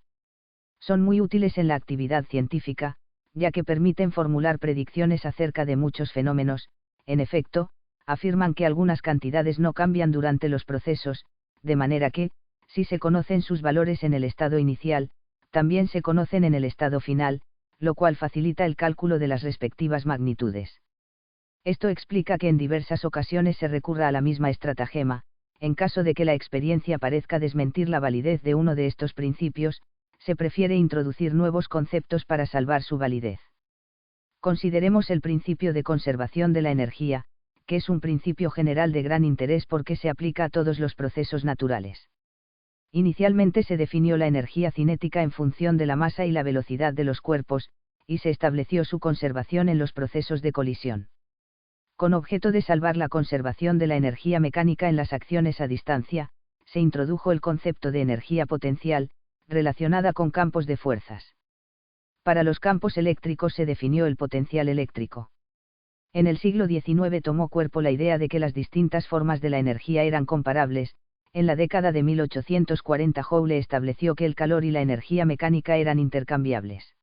Son muy útiles en la actividad científica, ya que permiten formular predicciones acerca de muchos fenómenos. En efecto, afirman que algunas cantidades no cambian durante los procesos, de manera que, si se conocen sus valores en el estado inicial, también se conocen en el estado final, lo cual facilita el cálculo de las respectivas magnitudes. Esto explica que en diversas ocasiones se recurra a la misma estratagema, en caso de que la experiencia parezca desmentir la validez de uno de estos principios, se prefiere introducir nuevos conceptos para salvar su validez. Consideremos el principio de conservación de la energía, que es un principio general de gran interés porque se aplica a todos los procesos naturales. Inicialmente se definió la energía cinética en función de la masa y la velocidad de los cuerpos, y se estableció su conservación en los procesos de colisión. Con objeto de salvar la conservación de la energía mecánica en las acciones a distancia, se introdujo el concepto de energía potencial, relacionada con campos de fuerzas. Para los campos eléctricos se definió el potencial eléctrico. En el siglo XIX tomó cuerpo la idea de que las distintas formas de la energía eran comparables. En la década de 1840 Joule estableció que el calor y la energía mecánica eran intercambiables.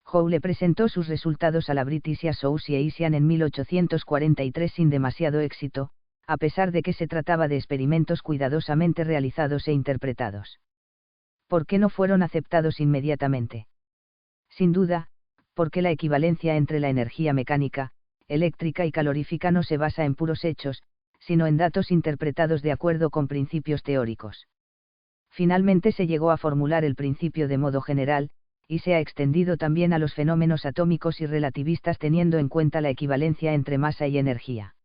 Joule presentó sus resultados a la British Association en 1843 sin demasiado éxito, a pesar de que se trataba de experimentos cuidadosamente realizados e interpretados. ¿Por qué no fueron aceptados inmediatamente? Sin duda, porque la equivalencia entre la energía mecánica, eléctrica y calorífica no se basa en puros hechos, sino en datos interpretados de acuerdo con principios teóricos. Finalmente se llegó a formular el principio de modo general, y se ha extendido también a los fenómenos atómicos y relativistas teniendo en cuenta la equivalencia entre masa y energía.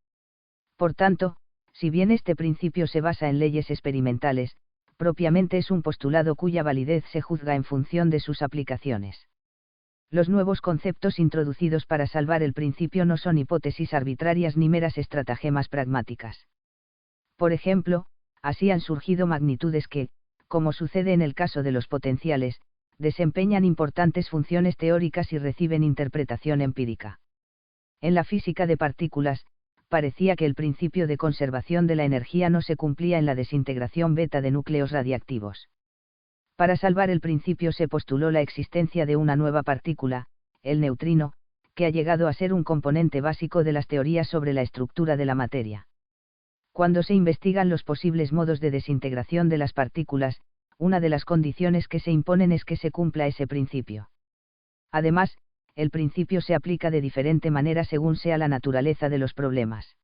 Por tanto, si bien este principio se basa en leyes experimentales, propiamente es un postulado cuya validez se juzga en función de sus aplicaciones. Los nuevos conceptos introducidos para salvar el principio no son hipótesis arbitrarias ni meras estratagemas pragmáticas. Por ejemplo, así han surgido magnitudes que, como sucede en el caso de los potenciales, desempeñan importantes funciones teóricas y reciben interpretación empírica. En la física de partículas, parecía que el principio de conservación de la energía no se cumplía en la desintegración beta de núcleos radiactivos. Para salvar el principio se postuló la existencia de una nueva partícula, el neutrino, que ha llegado a ser un componente básico de las teorías sobre la estructura de la materia. Cuando se investigan los posibles modos de desintegración de las partículas, una de las condiciones que se imponen es que se cumpla ese principio. Además, el principio se aplica de diferente manera según sea la naturaleza de los problemas.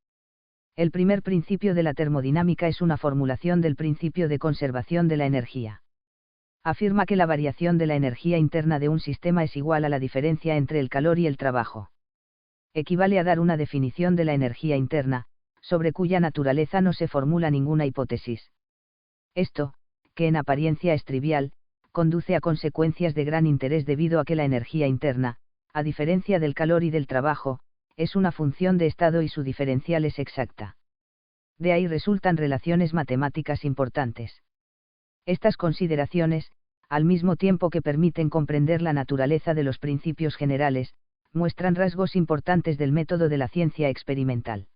El primer principio de la termodinámica es una formulación del principio de conservación de la energía. Afirma que la variación de la energía interna de un sistema es igual a la diferencia entre el calor y el trabajo. Equivale a dar una definición de la energía interna, sobre cuya naturaleza no se formula ninguna hipótesis. Esto, que en apariencia es trivial, conduce a consecuencias de gran interés debido a que la energía interna, a diferencia del calor y del trabajo, es una función de estado y su diferencial es exacta. De ahí resultan relaciones matemáticas importantes. Estas consideraciones, al mismo tiempo que permiten comprender la naturaleza de los principios generales, muestran rasgos importantes del método de la ciencia experimental.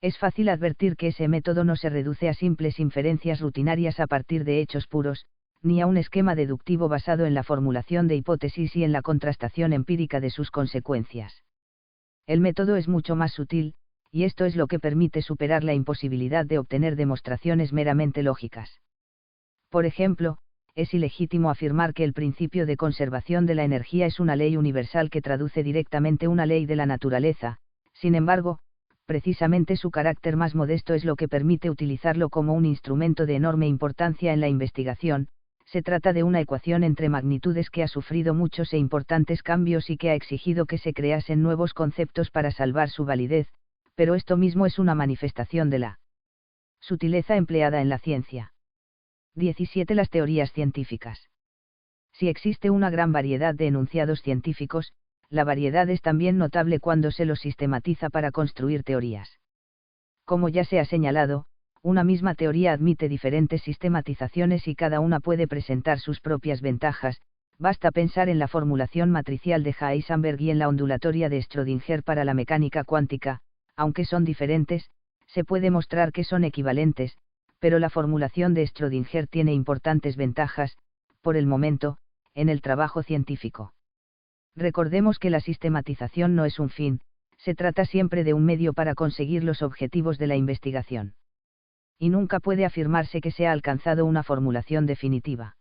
Es fácil advertir que ese método no se reduce a simples inferencias rutinarias a partir de hechos puros, ni a un esquema deductivo basado en la formulación de hipótesis y en la contrastación empírica de sus consecuencias. El método es mucho más sutil, y esto es lo que permite superar la imposibilidad de obtener demostraciones meramente lógicas. Por ejemplo, es ilegítimo afirmar que el principio de conservación de la energía es una ley universal que traduce directamente una ley de la naturaleza, sin embargo, precisamente su carácter más modesto es lo que permite utilizarlo como un instrumento de enorme importancia en la investigación. Se trata de una ecuación entre magnitudes que ha sufrido muchos e importantes cambios y que ha exigido que se creasen nuevos conceptos para salvar su validez, pero esto mismo es una manifestación de la sutileza empleada en la ciencia. 17. Las teorías científicas. Si existe una gran variedad de enunciados científicos, la variedad es también notable cuando se los sistematiza para construir teorías. Como ya se ha señalado, una misma teoría admite diferentes sistematizaciones y cada una puede presentar sus propias ventajas. Basta pensar en la formulación matricial de Heisenberg y en la ondulatoria de Schrödinger para la mecánica cuántica. Aunque son diferentes, se puede mostrar que son equivalentes, pero la formulación de Schrödinger tiene importantes ventajas, por el momento, en el trabajo científico. Recordemos que la sistematización no es un fin, se trata siempre de un medio para conseguir los objetivos de la investigación. Y nunca puede afirmarse que se ha alcanzado una formulación definitiva.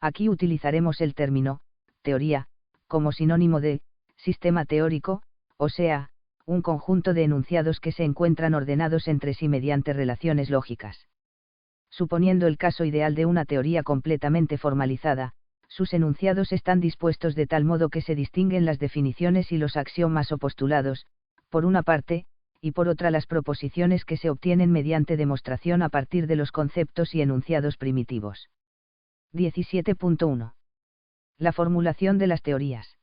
Aquí utilizaremos el término teoría como sinónimo de sistema teórico, o sea, un conjunto de enunciados que se encuentran ordenados entre sí mediante relaciones lógicas. Suponiendo el caso ideal de una teoría completamente formalizada, sus enunciados están dispuestos de tal modo que se distinguen las definiciones y los axiomas o postulados, por una parte, y por otra las proposiciones que se obtienen mediante demostración a partir de los conceptos y enunciados primitivos. 17.1. La formulación de las teorías.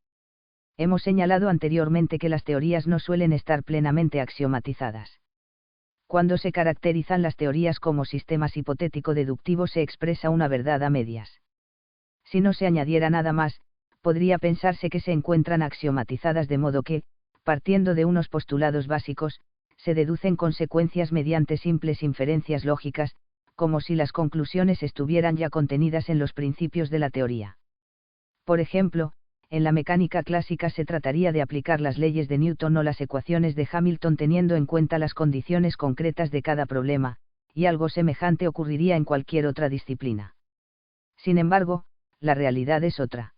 Hemos señalado anteriormente que las teorías no suelen estar plenamente axiomatizadas. Cuando se caracterizan las teorías como sistemas hipotético-deductivos se expresa una verdad a medias. Si no se añadiera nada más, podría pensarse que se encuentran axiomatizadas de modo que, partiendo de unos postulados básicos, se deducen consecuencias mediante simples inferencias lógicas, como si las conclusiones estuvieran ya contenidas en los principios de la teoría. Por ejemplo, en la mecánica clásica se trataría de aplicar las leyes de Newton o las ecuaciones de Hamilton teniendo en cuenta las condiciones concretas de cada problema, y algo semejante ocurriría en cualquier otra disciplina. Sin embargo, la realidad es otra.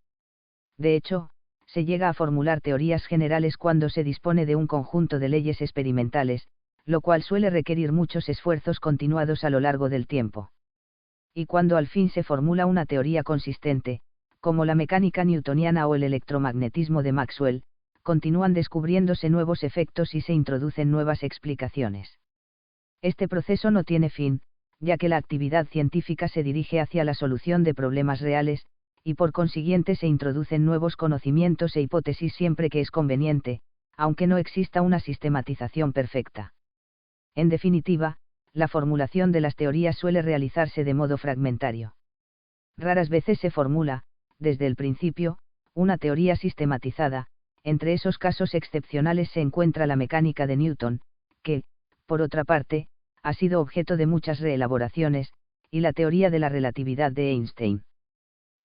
De hecho, se llega a formular teorías generales cuando se dispone de un conjunto de leyes experimentales, lo cual suele requerir muchos esfuerzos continuados a lo largo del tiempo. Y cuando al fin se formula una teoría consistente, como la mecánica newtoniana o el electromagnetismo de Maxwell, continúan descubriéndose nuevos efectos y se introducen nuevas explicaciones. Este proceso no tiene fin, ya que la actividad científica se dirige hacia la solución de problemas reales, y por consiguiente se introducen nuevos conocimientos e hipótesis siempre que es conveniente, aunque no exista una sistematización perfecta. En definitiva, la formulación de las teorías suele realizarse de modo fragmentario. Raras veces se formula, desde el principio, una teoría sistematizada. Entre esos casos excepcionales se encuentra la mecánica de Newton, que, por otra parte, ha sido objeto de muchas reelaboraciones, y la teoría de la relatividad de Einstein.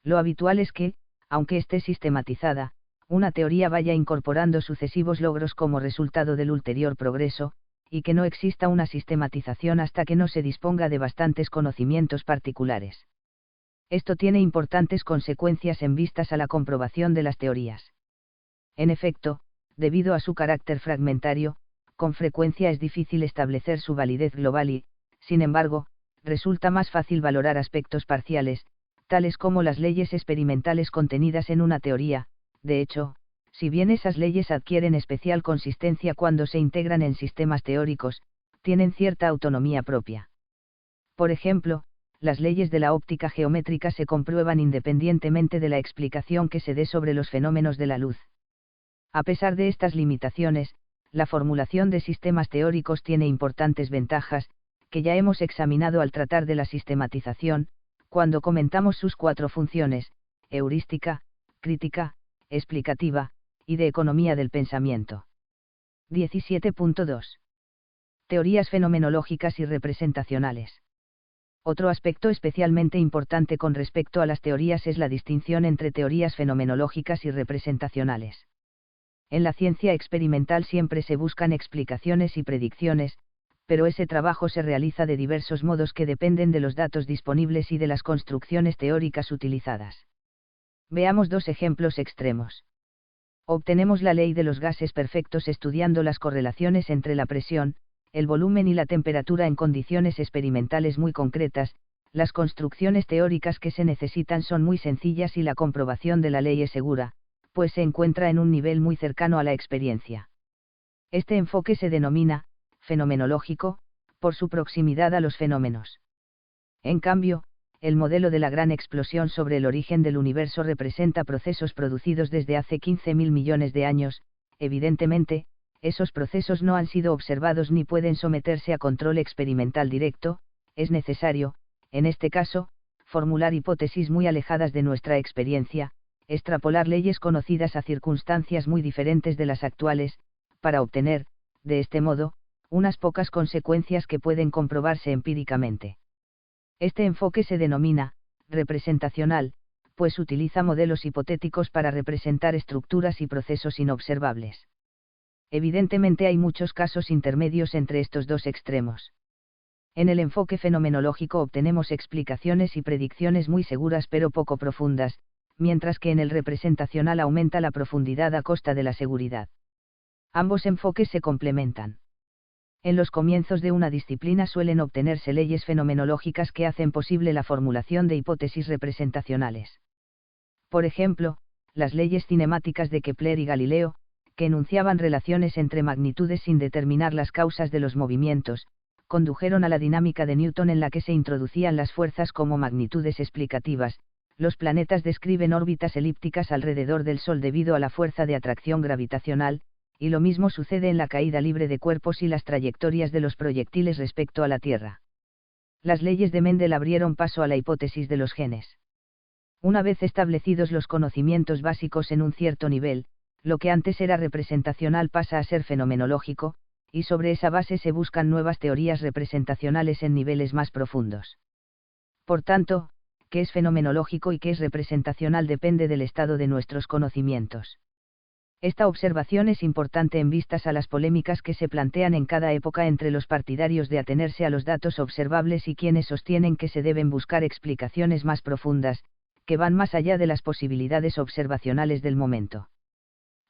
Lo habitual es que, aunque esté sistematizada, una teoría vaya incorporando sucesivos logros como resultado del ulterior progreso, y que no exista una sistematización hasta que no se disponga de bastantes conocimientos particulares. Esto tiene importantes consecuencias en vistas a la comprobación de las teorías. En efecto, debido a su carácter fragmentario, con frecuencia es difícil establecer su validez global y, sin embargo, resulta más fácil valorar aspectos parciales, tales como las leyes experimentales contenidas en una teoría. De hecho, si bien esas leyes adquieren especial consistencia cuando se integran en sistemas teóricos, tienen cierta autonomía propia. Por ejemplo, las leyes de la óptica geométrica se comprueban independientemente de la explicación que se dé sobre los fenómenos de la luz. A pesar de estas limitaciones, la formulación de sistemas teóricos tiene importantes ventajas, que ya hemos examinado al tratar de la sistematización, cuando comentamos sus 4 funciones: heurística, crítica, explicativa, y de economía del pensamiento. 17.2. Teorías fenomenológicas y representacionales. Otro aspecto especialmente importante con respecto a las teorías es la distinción entre teorías fenomenológicas y representacionales. En la ciencia experimental siempre se buscan explicaciones y predicciones, pero ese trabajo se realiza de diversos modos que dependen de los datos disponibles y de las construcciones teóricas utilizadas. Veamos 2 ejemplos extremos. Obtenemos la ley de los gases perfectos estudiando las correlaciones entre la presión, el volumen y la temperatura en condiciones experimentales muy concretas. Las construcciones teóricas que se necesitan son muy sencillas y la comprobación de la ley es segura, pues se encuentra en un nivel muy cercano a la experiencia. Este enfoque se denomina fenomenológico, por su proximidad a los fenómenos. En cambio, el modelo de la gran explosión sobre el origen del universo representa procesos producidos desde hace 15.000 millones de años. Evidentemente, esos procesos no han sido observados ni pueden someterse a control experimental directo. Es necesario, en este caso, formular hipótesis muy alejadas de nuestra experiencia, extrapolar leyes conocidas a circunstancias muy diferentes de las actuales, para obtener, de este modo, unas pocas consecuencias que pueden comprobarse empíricamente. Este enfoque se denomina representacional, pues utiliza modelos hipotéticos para representar estructuras y procesos inobservables. Evidentemente hay muchos casos intermedios entre estos 2 extremos. En el enfoque fenomenológico obtenemos explicaciones y predicciones muy seguras pero poco profundas, mientras que en el representacional aumenta la profundidad a costa de la seguridad. Ambos enfoques se complementan. En los comienzos de una disciplina suelen obtenerse leyes fenomenológicas que hacen posible la formulación de hipótesis representacionales. Por ejemplo, las leyes cinemáticas de Kepler y Galileo, que enunciaban relaciones entre magnitudes sin determinar las causas de los movimientos, condujeron a la dinámica de Newton en la que se introducían las fuerzas como magnitudes explicativas. Los planetas describen órbitas elípticas alrededor del Sol debido a la fuerza de atracción gravitacional, y lo mismo sucede en la caída libre de cuerpos y las trayectorias de los proyectiles respecto a la Tierra. Las leyes de Mendel abrieron paso a la hipótesis de los genes. Una vez establecidos los conocimientos básicos en un cierto nivel, lo que antes era representacional pasa a ser fenomenológico, y sobre esa base se buscan nuevas teorías representacionales en niveles más profundos. Por tanto, qué es fenomenológico y qué es representacional depende del estado de nuestros conocimientos. Esta observación es importante en vistas a las polémicas que se plantean en cada época entre los partidarios de atenerse a los datos observables y quienes sostienen que se deben buscar explicaciones más profundas, que van más allá de las posibilidades observacionales del momento.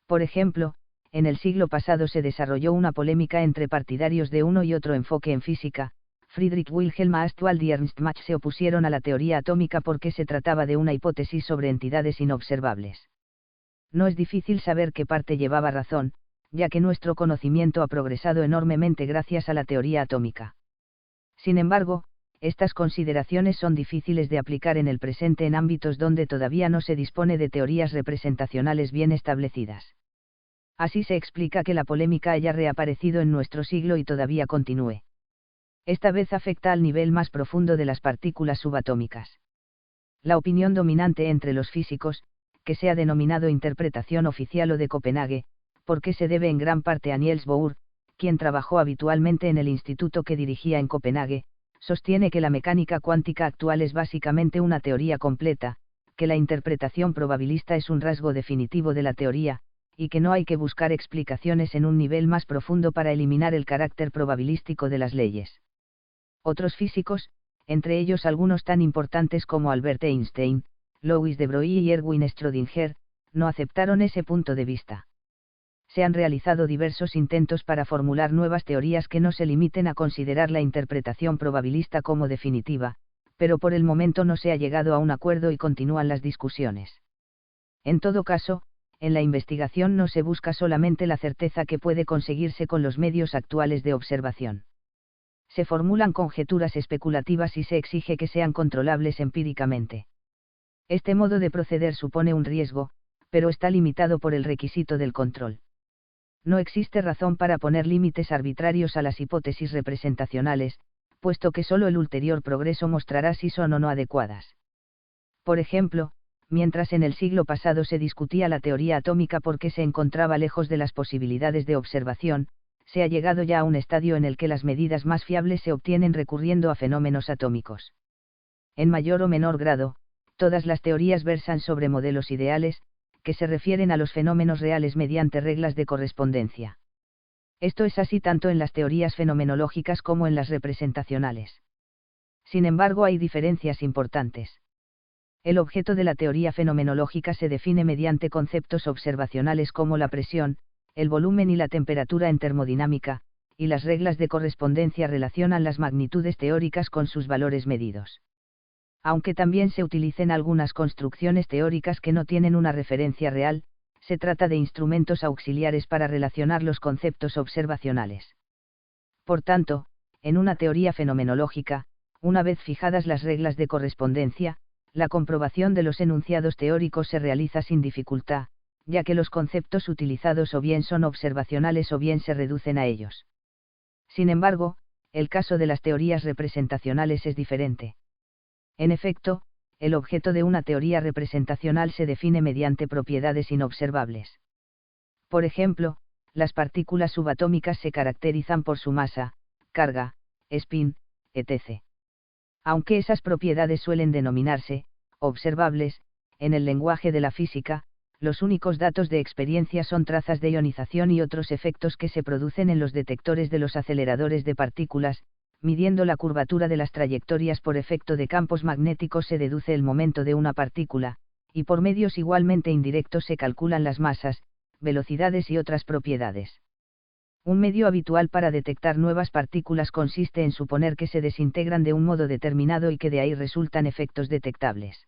Por ejemplo, en el siglo pasado se desarrolló una polémica entre partidarios de uno y otro enfoque en física. Friedrich Wilhelm Ostwald y Ernst Mach se opusieron a la teoría atómica porque se trataba de una hipótesis sobre entidades inobservables. No es difícil saber qué parte llevaba razón, ya que nuestro conocimiento ha progresado enormemente gracias a la teoría atómica. Sin embargo, estas consideraciones son difíciles de aplicar en el presente en ámbitos donde todavía no se dispone de teorías representacionales bien establecidas. Así se explica que la polémica haya reaparecido en nuestro siglo y todavía continúe. Esta vez afecta al nivel más profundo de las partículas subatómicas. La opinión dominante entre los físicos, que se ha denominado interpretación oficial o de Copenhague, porque se debe en gran parte a Niels Bohr, quien trabajó habitualmente en el instituto que dirigía en Copenhague, sostiene que la mecánica cuántica actual es básicamente una teoría completa, que la interpretación probabilista es un rasgo definitivo de la teoría, y que no hay que buscar explicaciones en un nivel más profundo para eliminar el carácter probabilístico de las leyes. Otros físicos, entre ellos algunos tan importantes como Albert Einstein, Louis de Broglie y Erwin Schrödinger, no aceptaron ese punto de vista. Se han realizado diversos intentos para formular nuevas teorías que no se limiten a considerar la interpretación probabilista como definitiva, pero por el momento no se ha llegado a un acuerdo y continúan las discusiones. En todo caso, en la investigación no se busca solamente la certeza que puede conseguirse con los medios actuales de observación. Se formulan conjeturas especulativas y se exige que sean controlables empíricamente. Este modo de proceder supone un riesgo, pero está limitado por el requisito del control. No existe razón para poner límites arbitrarios a las hipótesis representacionales, puesto que solo el ulterior progreso mostrará si son o no adecuadas. Por ejemplo, mientras en el siglo pasado se discutía la teoría atómica porque se encontraba lejos de las posibilidades de observación, se ha llegado ya a un estadio en el que las medidas más fiables se obtienen recurriendo a fenómenos atómicos. En mayor o menor grado, todas las teorías versan sobre modelos ideales, que se refieren a los fenómenos reales mediante reglas de correspondencia. Esto es así tanto en las teorías fenomenológicas como en las representacionales. Sin embargo, hay diferencias importantes. El objeto de la teoría fenomenológica se define mediante conceptos observacionales como la presión, el volumen y la temperatura en termodinámica, y las reglas de correspondencia relacionan las magnitudes teóricas con sus valores medidos. Aunque también se utilicen algunas construcciones teóricas que no tienen una referencia real, se trata de instrumentos auxiliares para relacionar los conceptos observacionales. Por tanto, en una teoría fenomenológica, una vez fijadas las reglas de correspondencia, la comprobación de los enunciados teóricos se realiza sin dificultad, ya que los conceptos utilizados o bien son observacionales o bien se reducen a ellos. Sin embargo, el caso de las teorías representacionales es diferente. En efecto, el objeto de una teoría representacional se define mediante propiedades inobservables. Por ejemplo, las partículas subatómicas se caracterizan por su masa, carga, spin, etc. Aunque esas propiedades suelen denominarse observables, en el lenguaje de la física, los únicos datos de experiencia son trazas de ionización y otros efectos que se producen en los detectores de los aceleradores de partículas. Midiendo la curvatura de las trayectorias por efecto de campos magnéticos se deduce el momento de una partícula, y por medios igualmente indirectos se calculan las masas, velocidades y otras propiedades. Un medio habitual para detectar nuevas partículas consiste en suponer que se desintegran de un modo determinado y que de ahí resultan efectos detectables.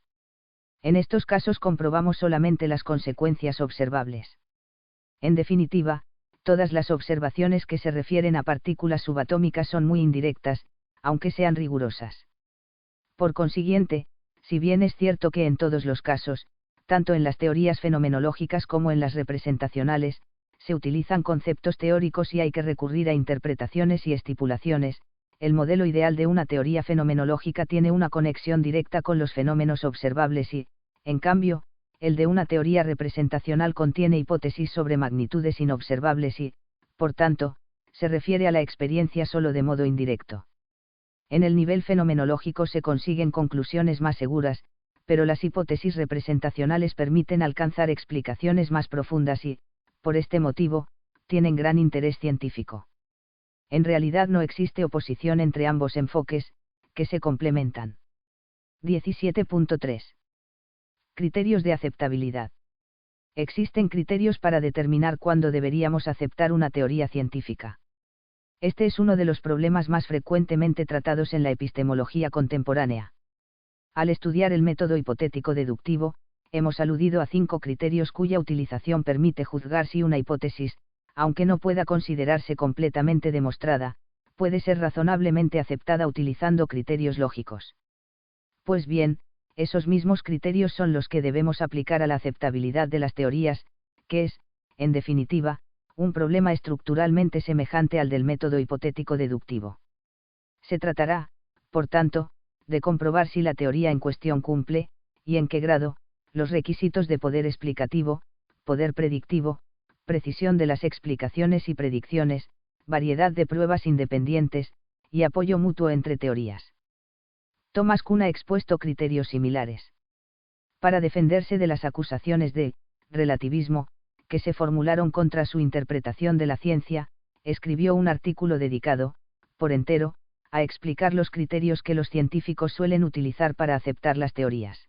En estos casos comprobamos solamente las consecuencias observables. En definitiva, todas las observaciones que se refieren a partículas subatómicas son muy indirectas, aunque sean rigurosas. Por consiguiente, si bien es cierto que en todos los casos, tanto en las teorías fenomenológicas como en las representacionales, se utilizan conceptos teóricos y hay que recurrir a interpretaciones y estipulaciones, el modelo ideal de una teoría fenomenológica tiene una conexión directa con los fenómenos observables y, en cambio, el de una teoría representacional contiene hipótesis sobre magnitudes inobservables y, por tanto, se refiere a la experiencia solo de modo indirecto. En el nivel fenomenológico se consiguen conclusiones más seguras, pero las hipótesis representacionales permiten alcanzar explicaciones más profundas y, por este motivo, tienen gran interés científico. En realidad no existe oposición entre ambos enfoques, que se complementan. 17.3. Criterios de aceptabilidad. Existen criterios para determinar cuándo deberíamos aceptar una teoría científica. Este es uno de los problemas más frecuentemente tratados en la epistemología contemporánea. Al estudiar el método hipotético deductivo, hemos aludido a 5 criterios cuya utilización permite juzgar si una hipótesis, aunque no pueda considerarse completamente demostrada, puede ser razonablemente aceptada utilizando criterios lógicos. Pues bien, esos mismos criterios son los que debemos aplicar a la aceptabilidad de las teorías, que es, en definitiva, un problema estructuralmente semejante al del método hipotético deductivo. Se tratará, por tanto, de comprobar si la teoría en cuestión cumple, y en qué grado, los requisitos de poder explicativo, poder predictivo, precisión de las explicaciones y predicciones, variedad de pruebas independientes, y apoyo mutuo entre teorías. Thomas Kuhn ha expuesto criterios similares. Para defenderse de las acusaciones de relativismo que se formularon contra su interpretación de la ciencia, escribió un artículo dedicado, por entero, a explicar los criterios que los científicos suelen utilizar para aceptar las teorías.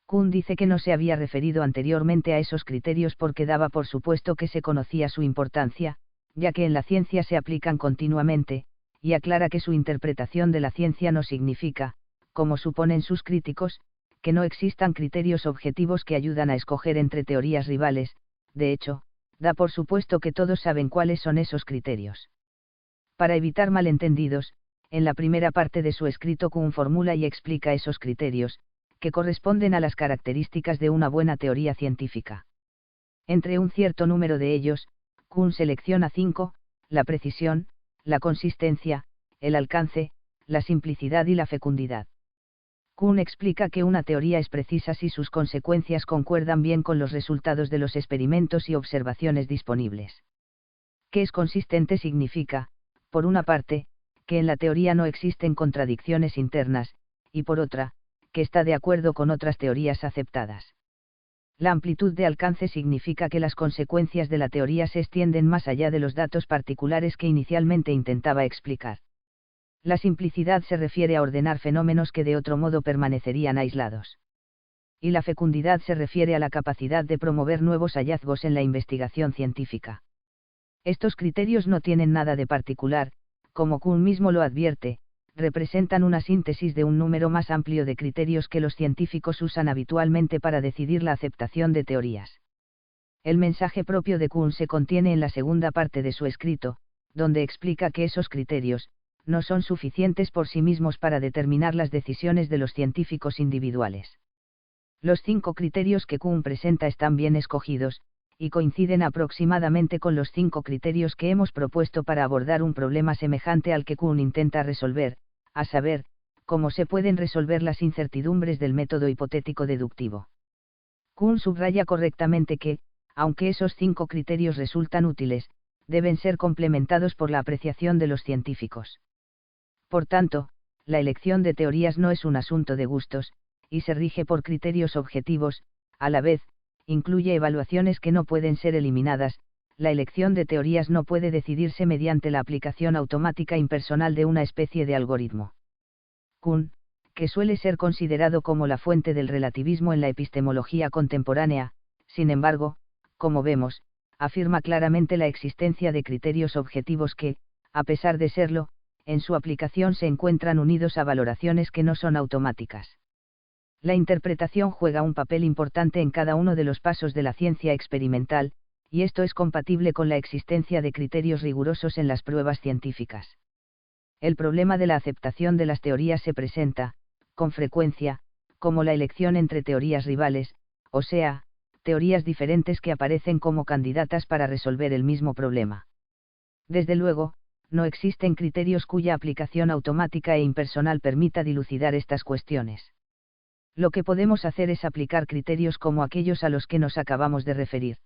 Kuhn dice que no se había referido anteriormente a esos criterios porque daba por supuesto que se conocía su importancia, ya que en la ciencia se aplican continuamente, y aclara que su interpretación de la ciencia no significa, como suponen sus críticos, que no existan criterios objetivos que ayudan a escoger entre teorías rivales. De hecho, da por supuesto que todos saben cuáles son esos criterios. Para evitar malentendidos, en la primera parte de su escrito Kuhn formula y explica esos criterios, que corresponden a las características de una buena teoría científica. Entre un cierto número de ellos, Kuhn selecciona 5: la precisión, la consistencia, el alcance, la simplicidad y la fecundidad. Kuhn explica que una teoría es precisa si sus consecuencias concuerdan bien con los resultados de los experimentos y observaciones disponibles. Que es consistente significa, por una parte, que en la teoría no existen contradicciones internas, y por otra, que está de acuerdo con otras teorías aceptadas. La amplitud de alcance significa que las consecuencias de la teoría se extienden más allá de los datos particulares que inicialmente intentaba explicar. La simplicidad se refiere a ordenar fenómenos que de otro modo permanecerían aislados. Y la fecundidad se refiere a la capacidad de promover nuevos hallazgos en la investigación científica. Estos criterios no tienen nada de particular, como Kuhn mismo lo advierte, representan una síntesis de un número más amplio de criterios que los científicos usan habitualmente para decidir la aceptación de teorías. El mensaje propio de Kuhn se contiene en la segunda parte de su escrito, donde explica que esos criterios no son suficientes por sí mismos para determinar las decisiones de los científicos individuales. Los 5 criterios que Kuhn presenta están bien escogidos, y coinciden aproximadamente con los 5 criterios que hemos propuesto para abordar un problema semejante al que Kuhn intenta resolver, a saber, cómo se pueden resolver las incertidumbres del método hipotético deductivo. Kuhn subraya correctamente que, aunque esos 5 criterios resultan útiles, deben ser complementados por la apreciación de los científicos. Por tanto, la elección de teorías no es un asunto de gustos, y se rige por criterios objetivos. A la vez, incluye evaluaciones que no pueden ser eliminadas. La elección de teorías no puede decidirse mediante la aplicación automática impersonal de una especie de algoritmo. Kuhn, que suele ser considerado como la fuente del relativismo en la epistemología contemporánea, sin embargo, como vemos, afirma claramente la existencia de criterios objetivos que, a pesar de serlo, en su aplicación se encuentran unidos a valoraciones que no son automáticas. La interpretación juega un papel importante en cada uno de los pasos de la ciencia experimental, y esto es compatible con la existencia de criterios rigurosos en las pruebas científicas. El problema de la aceptación de las teorías se presenta, con frecuencia, como la elección entre teorías rivales, o sea, teorías diferentes que aparecen como candidatas para resolver el mismo problema. Desde luego, no existen criterios cuya aplicación automática e impersonal permita dilucidar estas cuestiones. Lo que podemos hacer es aplicar criterios como aquellos a los que nos acabamos de referir.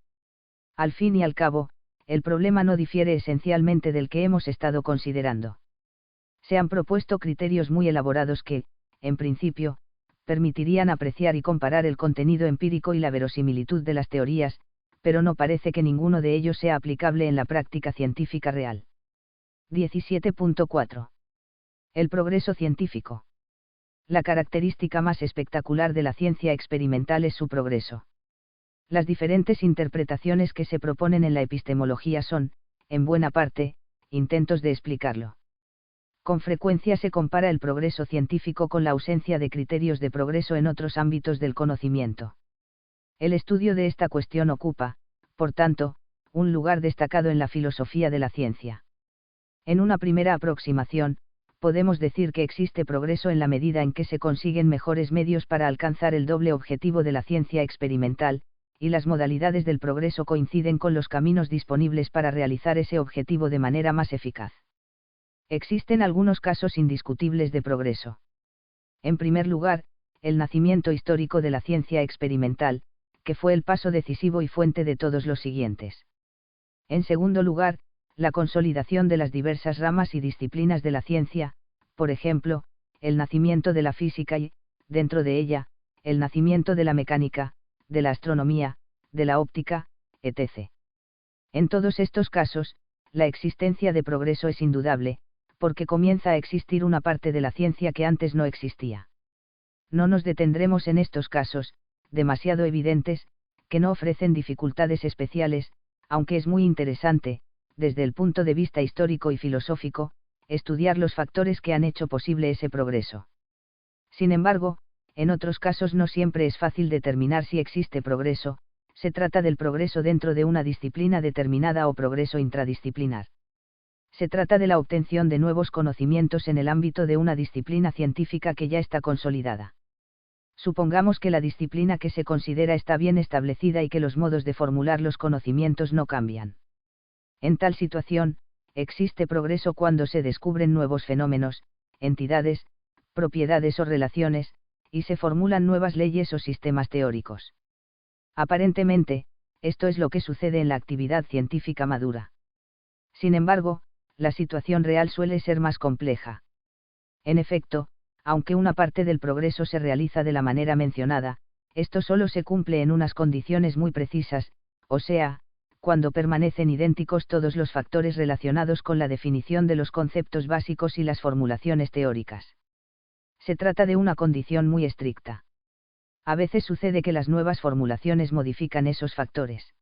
Al fin y al cabo, el problema no difiere esencialmente del que hemos estado considerando. Se han propuesto criterios muy elaborados que, en principio, permitirían apreciar y comparar el contenido empírico y la verosimilitud de las teorías, pero no parece que ninguno de ellos sea aplicable en la práctica científica real. 17.4. El progreso científico. La característica más espectacular de la ciencia experimental es su progreso. Las diferentes interpretaciones que se proponen en la epistemología son, en buena parte, intentos de explicarlo. Con frecuencia se compara el progreso científico con la ausencia de criterios de progreso en otros ámbitos del conocimiento. El estudio de esta cuestión ocupa, por tanto, un lugar destacado en la filosofía de la ciencia. En una primera aproximación, podemos decir que existe progreso en la medida en que se consiguen mejores medios para alcanzar el doble objetivo de la ciencia experimental, y las modalidades del progreso coinciden con los caminos disponibles para realizar ese objetivo de manera más eficaz. Existen algunos casos indiscutibles de progreso. En primer lugar, el nacimiento histórico de la ciencia experimental, que fue el paso decisivo y fuente de todos los siguientes. En segundo lugar, la consolidación de las diversas ramas y disciplinas de la ciencia, por ejemplo, el nacimiento de la física y, dentro de ella, el nacimiento de la mecánica, de la astronomía, de la óptica, etc. En todos estos casos, la existencia de progreso es indudable, porque comienza a existir una parte de la ciencia que antes no existía. No nos detendremos en estos casos, demasiado evidentes, que no ofrecen dificultades especiales, aunque es muy interesante, desde el punto de vista histórico y filosófico, estudiar los factores que han hecho posible ese progreso. Sin embargo, en otros casos no siempre es fácil determinar si existe progreso, se trata del progreso dentro de una disciplina determinada o progreso intradisciplinar. Se trata de la obtención de nuevos conocimientos en el ámbito de una disciplina científica que ya está consolidada. Supongamos que la disciplina que se considera está bien establecida y que los modos de formular los conocimientos no cambian. En tal situación, existe progreso cuando se descubren nuevos fenómenos, entidades, propiedades o relaciones, y se formulan nuevas leyes o sistemas teóricos. Aparentemente, esto es lo que sucede en la actividad científica madura. Sin embargo, la situación real suele ser más compleja. En efecto, aunque una parte del progreso se realiza de la manera mencionada, esto solo se cumple en unas condiciones muy precisas, o sea, cuando permanecen idénticos todos los factores relacionados con la definición de los conceptos básicos y las formulaciones teóricas. Se trata de una condición muy estricta. A veces sucede que las nuevas formulaciones modifican esos factores.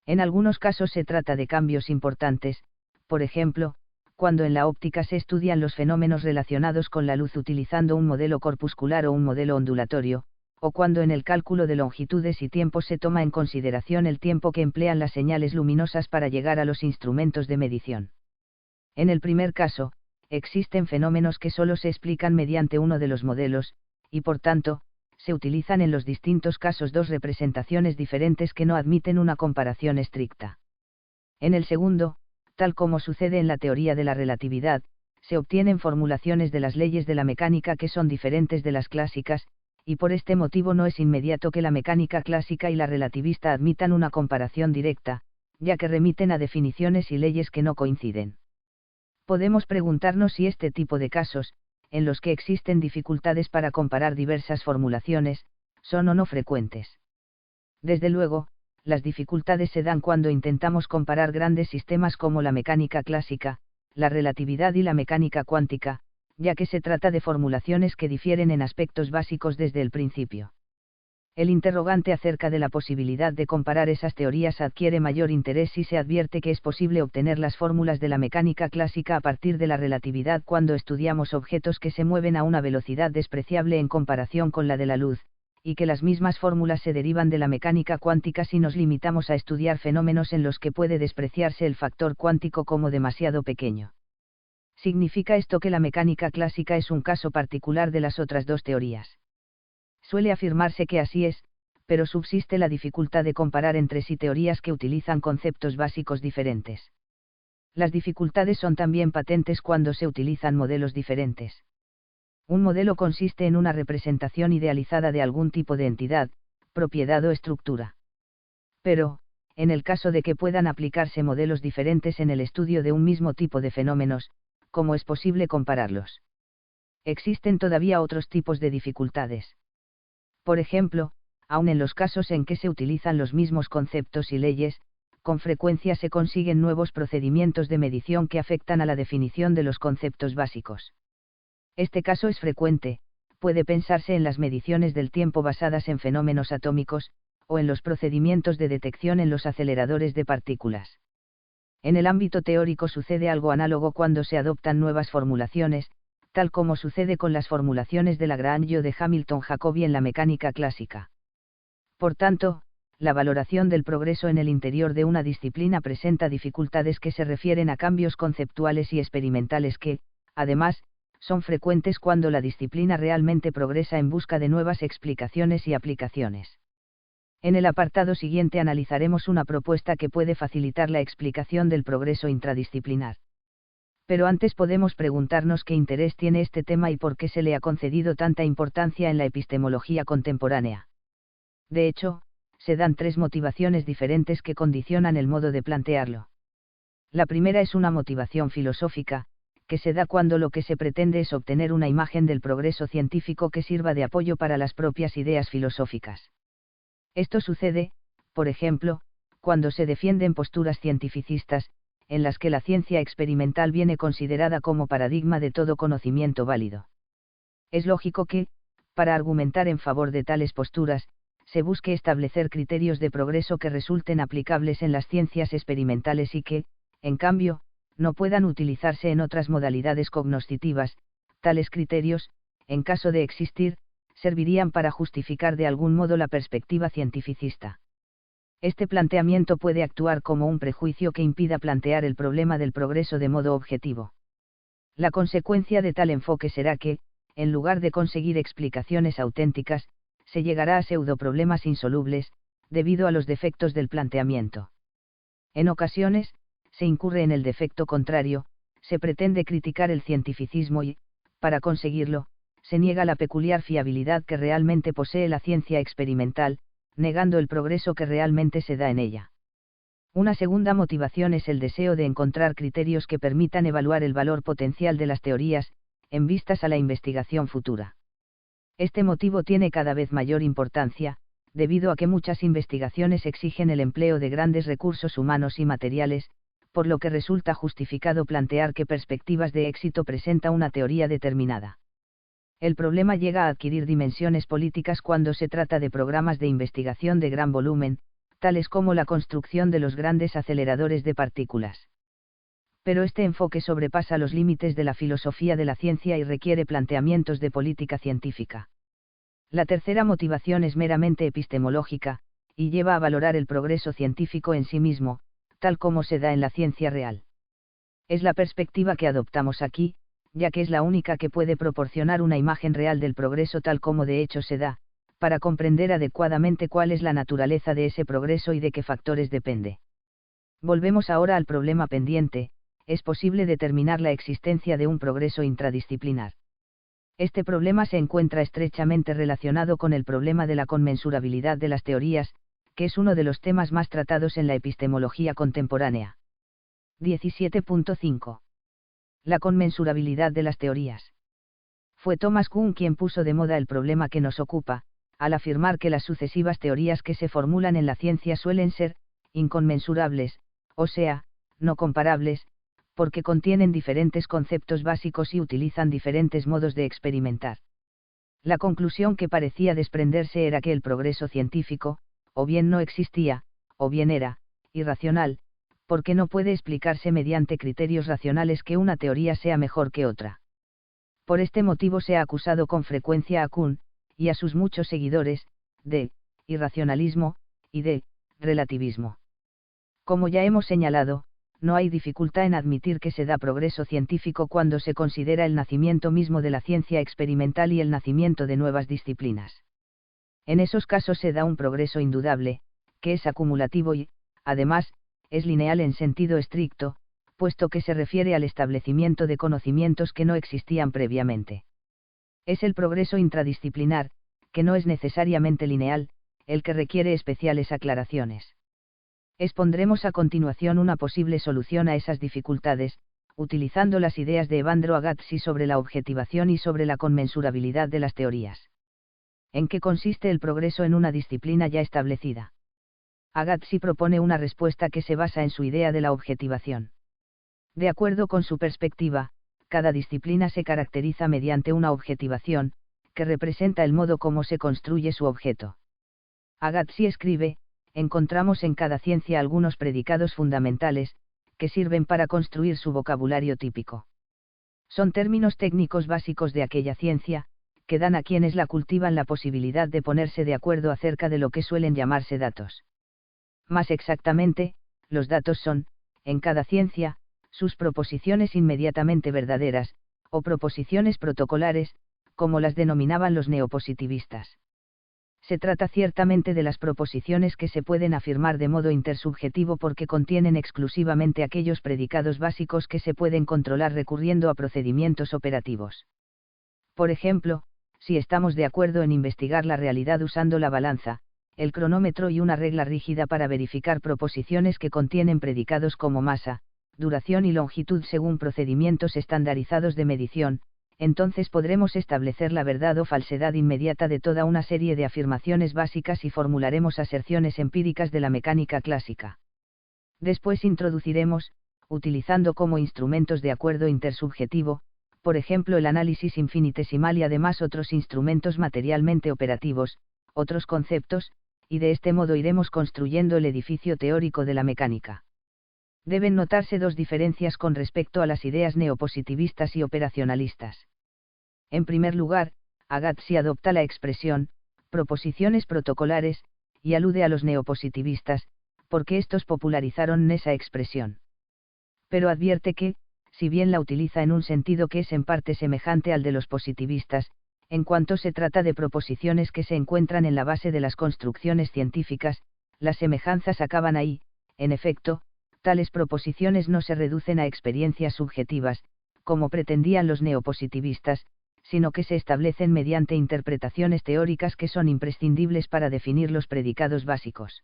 En algunos casos se trata de cambios importantes, por ejemplo, cuando en la óptica se estudian los fenómenos relacionados con la luz utilizando un modelo corpuscular o un modelo ondulatorio, o cuando en el cálculo de longitudes y tiempos se toma en consideración el tiempo que emplean las señales luminosas para llegar a los instrumentos de medición. En el primer caso, existen fenómenos que solo se explican mediante uno de los modelos, y por tanto, se utilizan en los distintos casos dos representaciones diferentes que no admiten una comparación estricta. En el segundo, tal como sucede en la teoría de la relatividad, se obtienen formulaciones de las leyes de la mecánica que son diferentes de las clásicas, y por este motivo no es inmediato que la mecánica clásica y la relativista admitan una comparación directa, ya que remiten a definiciones y leyes que no coinciden. Podemos preguntarnos si este tipo de casos, en los que existen dificultades para comparar diversas formulaciones, son o no frecuentes. Desde luego, las dificultades se dan cuando intentamos comparar grandes sistemas como la mecánica clásica, la relatividad y la mecánica cuántica, ya que se trata de formulaciones que difieren en aspectos básicos desde el principio. El interrogante acerca de la posibilidad de comparar esas teorías adquiere mayor interés si se advierte que es posible obtener las fórmulas de la mecánica clásica a partir de la relatividad cuando estudiamos objetos que se mueven a una velocidad despreciable en comparación con la de la luz, y que las mismas fórmulas se derivan de la mecánica cuántica si nos limitamos a estudiar fenómenos en los que puede despreciarse el factor cuántico como demasiado pequeño. ¿Significa esto que la mecánica clásica es un caso particular de las otras dos teorías? Suele afirmarse que así es, pero subsiste la dificultad de comparar entre sí teorías que utilizan conceptos básicos diferentes. Las dificultades son también patentes cuando se utilizan modelos diferentes. Un modelo consiste en una representación idealizada de algún tipo de entidad, propiedad o estructura. Pero, en el caso de que puedan aplicarse modelos diferentes en el estudio de un mismo tipo de fenómenos, ¿cómo es posible compararlos? Existen todavía otros tipos de dificultades. Por ejemplo, aun en los casos en que se utilizan los mismos conceptos y leyes, con frecuencia se consiguen nuevos procedimientos de medición que afectan a la definición de los conceptos básicos. Este caso es frecuente, puede pensarse en las mediciones del tiempo basadas en fenómenos atómicos, o en los procedimientos de detección en los aceleradores de partículas. En el ámbito teórico sucede algo análogo cuando se adoptan nuevas formulaciones, tal como sucede con las formulaciones de Lagrange o de Hamilton-Jacobi en la mecánica clásica. Por tanto, la valoración del progreso en el interior de una disciplina presenta dificultades que se refieren a cambios conceptuales y experimentales que, además, son frecuentes cuando la disciplina realmente progresa en busca de nuevas explicaciones y aplicaciones. En el apartado siguiente analizaremos una propuesta que puede facilitar la explicación del progreso intradisciplinar. Pero antes podemos preguntarnos qué interés tiene este tema y por qué se le ha concedido tanta importancia en la epistemología contemporánea. De hecho, se dan tres motivaciones diferentes que condicionan el modo de plantearlo. La primera es una motivación filosófica, que se da cuando lo que se pretende es obtener una imagen del progreso científico que sirva de apoyo para las propias ideas filosóficas. Esto sucede, por ejemplo, cuando se defienden posturas cientificistas, en las que la ciencia experimental viene considerada como paradigma de todo conocimiento válido. Es lógico que, para argumentar en favor de tales posturas, se busque establecer criterios de progreso que resulten aplicables en las ciencias experimentales y que, en cambio, no puedan utilizarse en otras modalidades cognoscitivas. Tales criterios, en caso de existir, servirían para justificar de algún modo la perspectiva cientificista. Este planteamiento puede actuar como un prejuicio que impida plantear el problema del progreso de modo objetivo. La consecuencia de tal enfoque será que, en lugar de conseguir explicaciones auténticas, se llegará a pseudoproblemas insolubles, debido a los defectos del planteamiento. En ocasiones, se incurre en el defecto contrario, se pretende criticar el cientificismo y, para conseguirlo, se niega la peculiar fiabilidad que realmente posee la ciencia experimental, negando el progreso que realmente se da en ella. Una segunda motivación es el deseo de encontrar criterios que permitan evaluar el valor potencial de las teorías, en vistas a la investigación futura. Este motivo tiene cada vez mayor importancia, debido a que muchas investigaciones exigen el empleo de grandes recursos humanos y materiales, por lo que resulta justificado plantear qué perspectivas de éxito presenta una teoría determinada. El problema llega a adquirir dimensiones políticas cuando se trata de programas de investigación de gran volumen, tales como la construcción de los grandes aceleradores de partículas. Pero este enfoque sobrepasa los límites de la filosofía de la ciencia y requiere planteamientos de política científica. La tercera motivación es meramente epistemológica, y lleva a valorar el progreso científico en sí mismo, tal como se da en la ciencia real. Es la perspectiva que adoptamos aquí, ya que es la única que puede proporcionar una imagen real del progreso tal como de hecho se da, para comprender adecuadamente cuál es la naturaleza de ese progreso y de qué factores depende. Volvemos ahora al problema pendiente: ¿es posible determinar la existencia de un progreso intradisciplinar? Este problema se encuentra estrechamente relacionado con el problema de la conmensurabilidad de las teorías, que es uno de los temas más tratados en la epistemología contemporánea. 17.5. La conmensurabilidad de las teorías. Fue Thomas Kuhn quien puso de moda el problema que nos ocupa, al afirmar que las sucesivas teorías que se formulan en la ciencia suelen ser inconmensurables, o sea, no comparables, porque contienen diferentes conceptos básicos y utilizan diferentes modos de experimentar. La conclusión que parecía desprenderse era que el progreso científico, o bien no existía, o bien era irracional, porque no puede explicarse mediante criterios racionales que una teoría sea mejor que otra. Por este motivo se ha acusado con frecuencia a Kuhn, y a sus muchos seguidores, de irracionalismo, y de relativismo. Como ya hemos señalado, no hay dificultad en admitir que se da progreso científico cuando se considera el nacimiento mismo de la ciencia experimental y el nacimiento de nuevas disciplinas. En esos casos se da un progreso indudable, que es acumulativo y, además, es lineal en sentido estricto, puesto que se refiere al establecimiento de conocimientos que no existían previamente. Es el progreso intradisciplinar, que no es necesariamente lineal, el que requiere especiales aclaraciones. Expondremos a continuación una posible solución a esas dificultades, utilizando las ideas de Evandro Agassi sobre la objetivación y sobre la conmensurabilidad de las teorías. ¿En qué consiste el progreso en una disciplina ya establecida? Agassi propone una respuesta que se basa en su idea de la objetivación. De acuerdo con su perspectiva, cada disciplina se caracteriza mediante una objetivación, que representa el modo como se construye su objeto. Agatsy escribe, encontramos en cada ciencia algunos predicados fundamentales, que sirven para construir su vocabulario típico. Son términos técnicos básicos de aquella ciencia, que dan a quienes la cultivan la posibilidad de ponerse de acuerdo acerca de lo que suelen llamarse datos. Más exactamente, los datos son, en cada ciencia, sus proposiciones inmediatamente verdaderas, o proposiciones protocolares, como las denominaban los neopositivistas. Se trata ciertamente de las proposiciones que se pueden afirmar de modo intersubjetivo porque contienen exclusivamente aquellos predicados básicos que se pueden controlar recurriendo a procedimientos operativos. Por ejemplo, si estamos de acuerdo en investigar la realidad usando la balanza, el cronómetro y una regla rígida para verificar proposiciones que contienen predicados como masa, duración y longitud según procedimientos estandarizados de medición, entonces podremos establecer la verdad o falsedad inmediata de toda una serie de afirmaciones básicas y formularemos aserciones empíricas de la mecánica clásica. Después introduciremos, utilizando como instrumentos de acuerdo intersubjetivo, por ejemplo el análisis infinitesimal y además otros instrumentos materialmente operativos, otros conceptos, y de este modo iremos construyendo el edificio teórico de la mecánica. Deben notarse dos diferencias con respecto a las ideas neopositivistas y operacionalistas. En primer lugar, Agatsy adopta la expresión, proposiciones protocolares, y alude a los neopositivistas, porque estos popularizaron esa expresión. Pero advierte que, si bien la utiliza en un sentido que es en parte semejante al de los positivistas, en cuanto se trata de proposiciones que se encuentran en la base de las construcciones científicas, las semejanzas acaban ahí. En efecto, tales proposiciones no se reducen a experiencias subjetivas, como pretendían los neopositivistas, sino que se establecen mediante interpretaciones teóricas que son imprescindibles para definir los predicados básicos.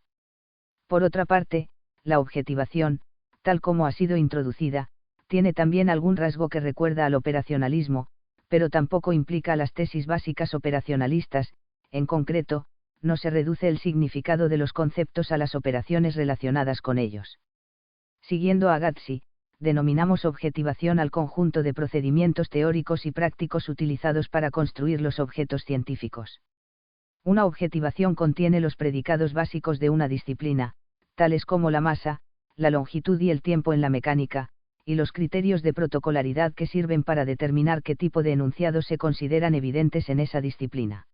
Por otra parte, la objetivación, tal como ha sido introducida, tiene también algún rasgo que recuerda al operacionalismo, pero tampoco implica las tesis básicas operacionalistas. En concreto, no se reduce el significado de los conceptos a las operaciones relacionadas con ellos. Siguiendo a Agatsy, denominamos objetivación al conjunto de procedimientos teóricos y prácticos utilizados para construir los objetos científicos. Una objetivación contiene los predicados básicos de una disciplina, tales como la masa, la longitud y el tiempo en la mecánica, y los criterios de protocolaridad que sirven para determinar qué tipo de enunciados se consideran evidentes en esa disciplina.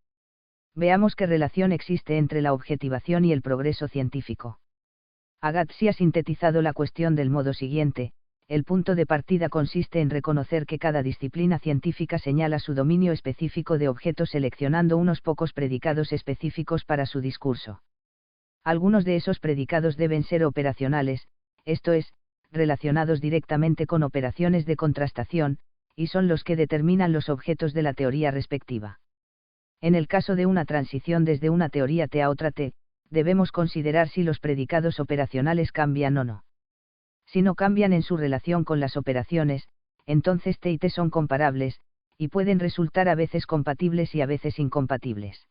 Veamos qué relación existe entre la objetivación y el progreso científico. Agatsy ha sintetizado la cuestión del modo siguiente: el punto de partida consiste en reconocer que cada disciplina científica señala su dominio específico de objetos seleccionando unos pocos predicados específicos para su discurso. Algunos de esos predicados deben ser operacionales, esto es, relacionados directamente con operaciones de contrastación, y son los que determinan los objetos de la teoría respectiva. En el caso de una transición desde una teoría T a otra T, debemos considerar si los predicados operacionales cambian o no. Si no cambian en su relación con las operaciones, entonces T y T son comparables, y pueden resultar a veces compatibles y a veces incompatibles.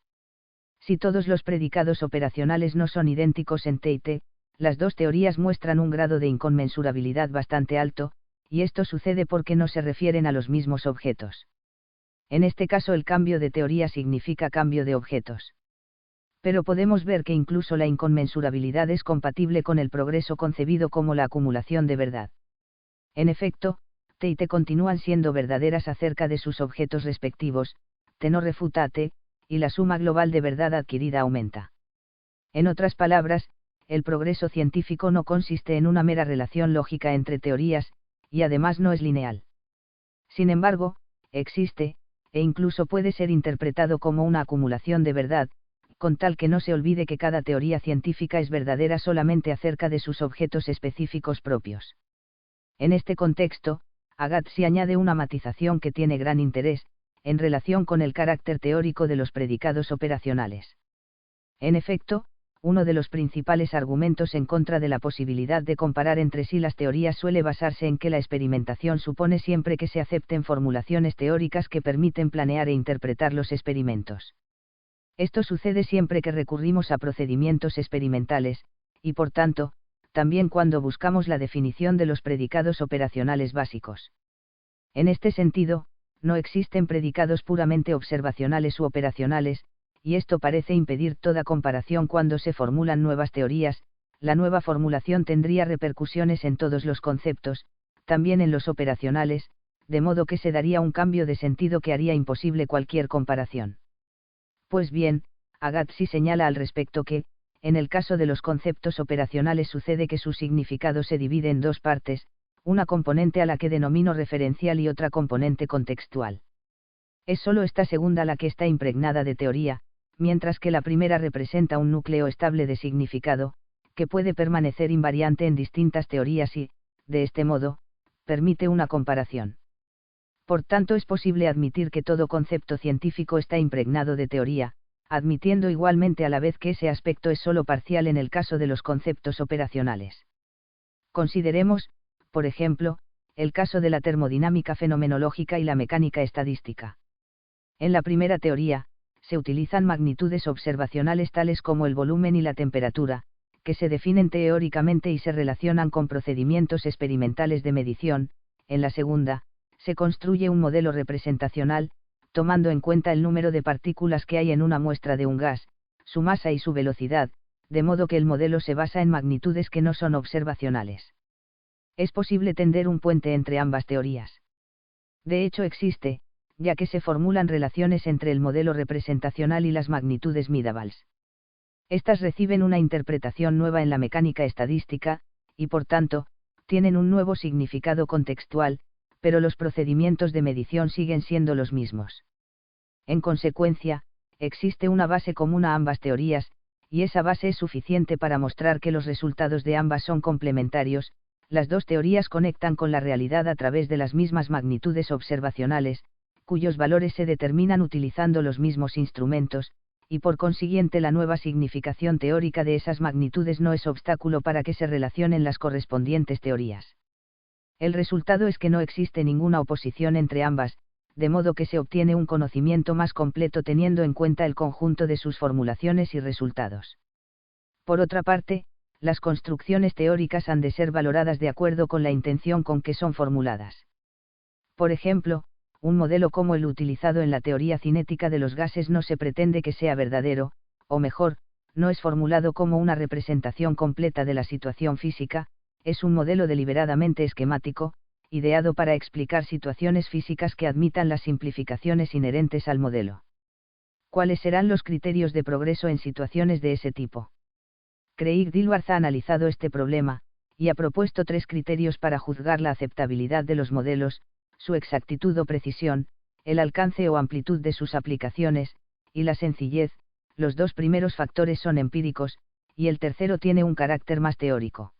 Si todos los predicados operacionales no son idénticos en T y T, las dos teorías muestran un grado de inconmensurabilidad bastante alto, y esto sucede porque no se refieren a los mismos objetos. En este caso el cambio de teoría significa cambio de objetos. Pero podemos ver que incluso la inconmensurabilidad es compatible con el progreso concebido como la acumulación de verdad. En efecto, T y T continúan siendo verdaderas acerca de sus objetos respectivos, T no refuta a T, y la suma global de verdad adquirida aumenta. En otras palabras, el progreso científico no consiste en una mera relación lógica entre teorías, y además no es lineal. Sin embargo, existe, e incluso puede ser interpretado como una acumulación de verdad, con tal que no se olvide que cada teoría científica es verdadera solamente acerca de sus objetos específicos propios. En este contexto, Agatsy añade una matización que tiene gran interés, en relación con el carácter teórico de los predicados operacionales. En efecto, uno de los principales argumentos en contra de la posibilidad de comparar entre sí las teorías suele basarse en que la experimentación supone siempre que se acepten formulaciones teóricas que permiten planear e interpretar los experimentos. Esto sucede siempre que recurrimos a procedimientos experimentales, y por tanto, también cuando buscamos la definición de los predicados operacionales básicos. En este sentido, no existen predicados puramente observacionales u operacionales, y esto parece impedir toda comparación cuando se formulan nuevas teorías. La nueva formulación tendría repercusiones en todos los conceptos, también en los operacionales, de modo que se daría un cambio de sentido que haría imposible cualquier comparación. Pues bien, Agatsy señala al respecto que, en el caso de los conceptos operacionales sucede que su significado se divide en dos partes, una componente a la que denomino referencial y otra componente contextual. Es sólo esta segunda la que está impregnada de teoría, mientras que la primera representa un núcleo estable de significado, que puede permanecer invariante en distintas teorías y, de este modo, permite una comparación. Por tanto, es posible admitir que todo concepto científico está impregnado de teoría, admitiendo igualmente a la vez que ese aspecto es sólo parcial en el caso de los conceptos operacionales. Consideremos, por ejemplo, el caso de la termodinámica fenomenológica y la mecánica estadística. En la primera teoría, se utilizan magnitudes observacionales tales como el volumen y la temperatura, que se definen teóricamente y se relacionan con procedimientos experimentales de medición. En la segunda, se construye un modelo representacional, tomando en cuenta el número de partículas que hay en una muestra de un gas, su masa y su velocidad, de modo que el modelo se basa en magnitudes que no son observacionales. Es posible tender un puente entre ambas teorías. De hecho existe, ya que se formulan relaciones entre el modelo representacional y las magnitudes Midavals. Estas reciben una interpretación nueva en la mecánica estadística, y por tanto, tienen un nuevo significado contextual, pero los procedimientos de medición siguen siendo los mismos. En consecuencia, existe una base común a ambas teorías, y esa base es suficiente para mostrar que los resultados de ambas son complementarios. Las dos teorías conectan con la realidad a través de las mismas magnitudes observacionales, cuyos valores se determinan utilizando los mismos instrumentos, y por consiguiente la nueva significación teórica de esas magnitudes no es obstáculo para que se relacionen las correspondientes teorías. El resultado es que no existe ninguna oposición entre ambas, de modo que se obtiene un conocimiento más completo teniendo en cuenta el conjunto de sus formulaciones y resultados. Por otra parte, las construcciones teóricas han de ser valoradas de acuerdo con la intención con que son formuladas. Por ejemplo, un modelo como el utilizado en la teoría cinética de los gases no se pretende que sea verdadero, o mejor, no es formulado como una representación completa de la situación física, es un modelo deliberadamente esquemático, ideado para explicar situaciones físicas que admitan las simplificaciones inherentes al modelo. ¿Cuáles serán los criterios de progreso en situaciones de ese tipo? Craig Dilworth ha analizado este problema, y ha propuesto 3 criterios para juzgar la aceptabilidad de los modelos: su exactitud o precisión, el alcance o amplitud de sus aplicaciones, y la sencillez. Los 2 primeros factores son empíricos, y el tercero tiene un carácter más teórico.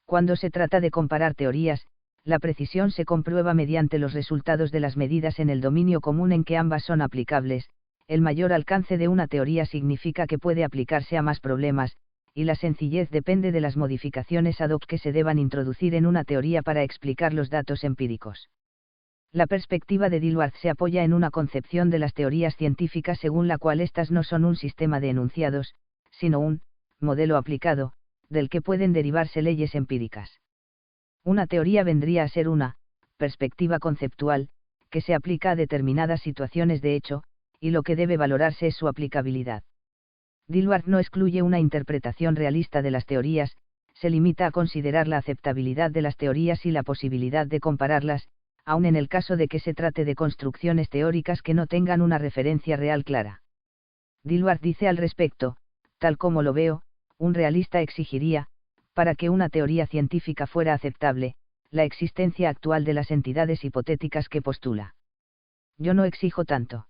Cuando se trata de comparar teorías, la precisión se comprueba mediante los resultados de las medidas en el dominio común en que ambas son aplicables. El mayor alcance de una teoría significa que puede aplicarse a más problemas, y la sencillez depende de las modificaciones ad hoc que se deban introducir en una teoría para explicar los datos empíricos. La perspectiva de Dilworth se apoya en una concepción de las teorías científicas según la cual éstas no son un sistema de enunciados, sino un modelo aplicado, del que pueden derivarse leyes empíricas. Una teoría vendría a ser una perspectiva conceptual, que se aplica a determinadas situaciones de hecho, y lo que debe valorarse es su aplicabilidad. Dilworth no excluye una interpretación realista de las teorías, se limita a considerar la aceptabilidad de las teorías y la posibilidad de compararlas, aun en el caso de que se trate de construcciones teóricas que no tengan una referencia real clara. Dilworth dice al respecto: tal como lo veo, un realista exigiría, para que una teoría científica fuera aceptable, la existencia actual de las entidades hipotéticas que postula. Yo no exijo tanto.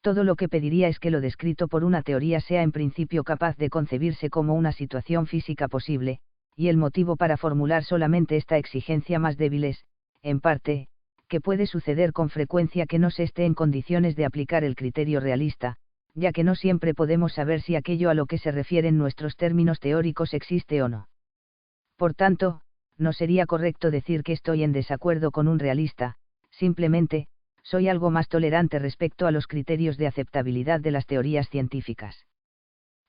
Todo lo que pediría es que lo descrito por una teoría sea en principio capaz de concebirse como una situación física posible, y el motivo para formular solamente esta exigencia más débil es, en parte, que puede suceder con frecuencia que no se esté en condiciones de aplicar el criterio realista, ya que no siempre podemos saber si aquello a lo que se refieren nuestros términos teóricos existe o no. Por tanto, no sería correcto decir que estoy en desacuerdo con un realista, simplemente, soy algo más tolerante respecto a los criterios de aceptabilidad de las teorías científicas.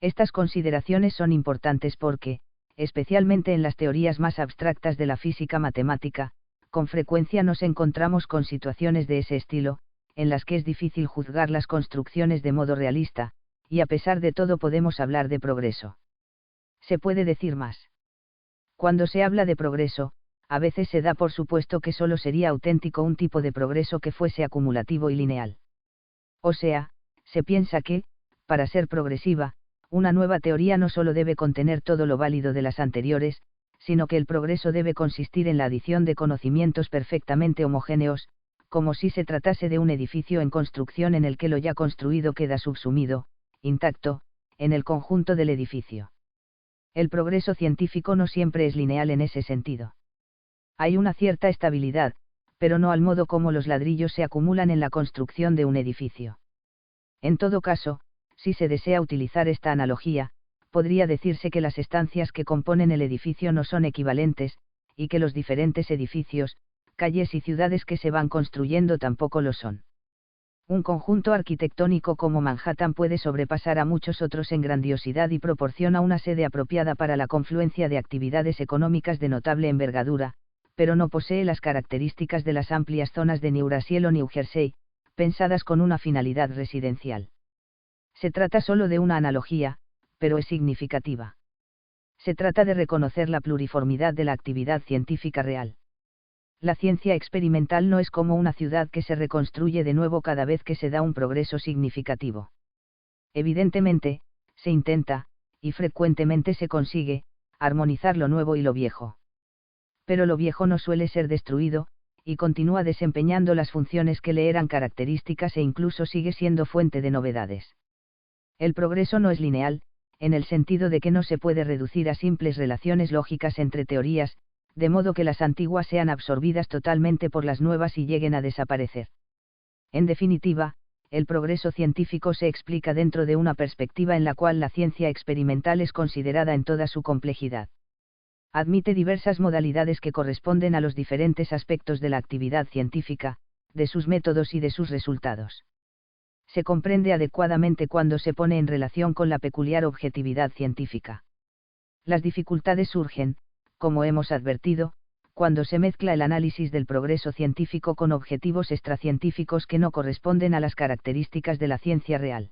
Estas consideraciones son importantes porque, especialmente en las teorías más abstractas de la física matemática, con frecuencia nos encontramos con situaciones de ese estilo, en las que es difícil juzgar las construcciones de modo realista, y a pesar de todo podemos hablar de progreso. Se puede decir más. Cuando se habla de progreso, a veces se da por supuesto que solo sería auténtico un tipo de progreso que fuese acumulativo y lineal. O sea, se piensa que, para ser progresiva, una nueva teoría no solo debe contener todo lo válido de las anteriores, sino que el progreso debe consistir en la adición de conocimientos perfectamente homogéneos, como si se tratase de un edificio en construcción en el que lo ya construido queda subsumido, intacto, en el conjunto del edificio. El progreso científico no siempre es lineal en ese sentido. Hay una cierta estabilidad, pero no al modo como los ladrillos se acumulan en la construcción de un edificio. En todo caso, si se desea utilizar esta analogía, podría decirse que las estancias que componen el edificio no son equivalentes, y que los diferentes edificios, calles y ciudades que se van construyendo tampoco lo son. Un conjunto arquitectónico como Manhattan puede sobrepasar a muchos otros en grandiosidad y proporciona una sede apropiada para la confluencia de actividades económicas de notable envergadura, pero no posee las características de las amplias zonas de New Brasil o New Jersey, pensadas con una finalidad residencial. Se trata solo de una analogía, pero es significativa. Se trata de reconocer la pluriformidad de la actividad científica real. La ciencia experimental no es como una ciudad que se reconstruye de nuevo cada vez que se da un progreso significativo. Evidentemente, se intenta, y frecuentemente se consigue, armonizar lo nuevo y lo viejo. Pero lo viejo no suele ser destruido, y continúa desempeñando las funciones que le eran características e incluso sigue siendo fuente de novedades. El progreso no es lineal, en el sentido de que no se puede reducir a simples relaciones lógicas entre teorías, de modo que las antiguas sean absorbidas totalmente por las nuevas y lleguen a desaparecer. En definitiva, el progreso científico se explica dentro de una perspectiva en la cual la ciencia experimental es considerada en toda su complejidad. Admite diversas modalidades que corresponden a los diferentes aspectos de la actividad científica, de sus métodos y de sus resultados. Se comprende adecuadamente cuando se pone en relación con la peculiar objetividad científica. Las dificultades surgen, como hemos advertido, cuando se mezcla el análisis del progreso científico con objetivos extracientíficos que no corresponden a las características de la ciencia real.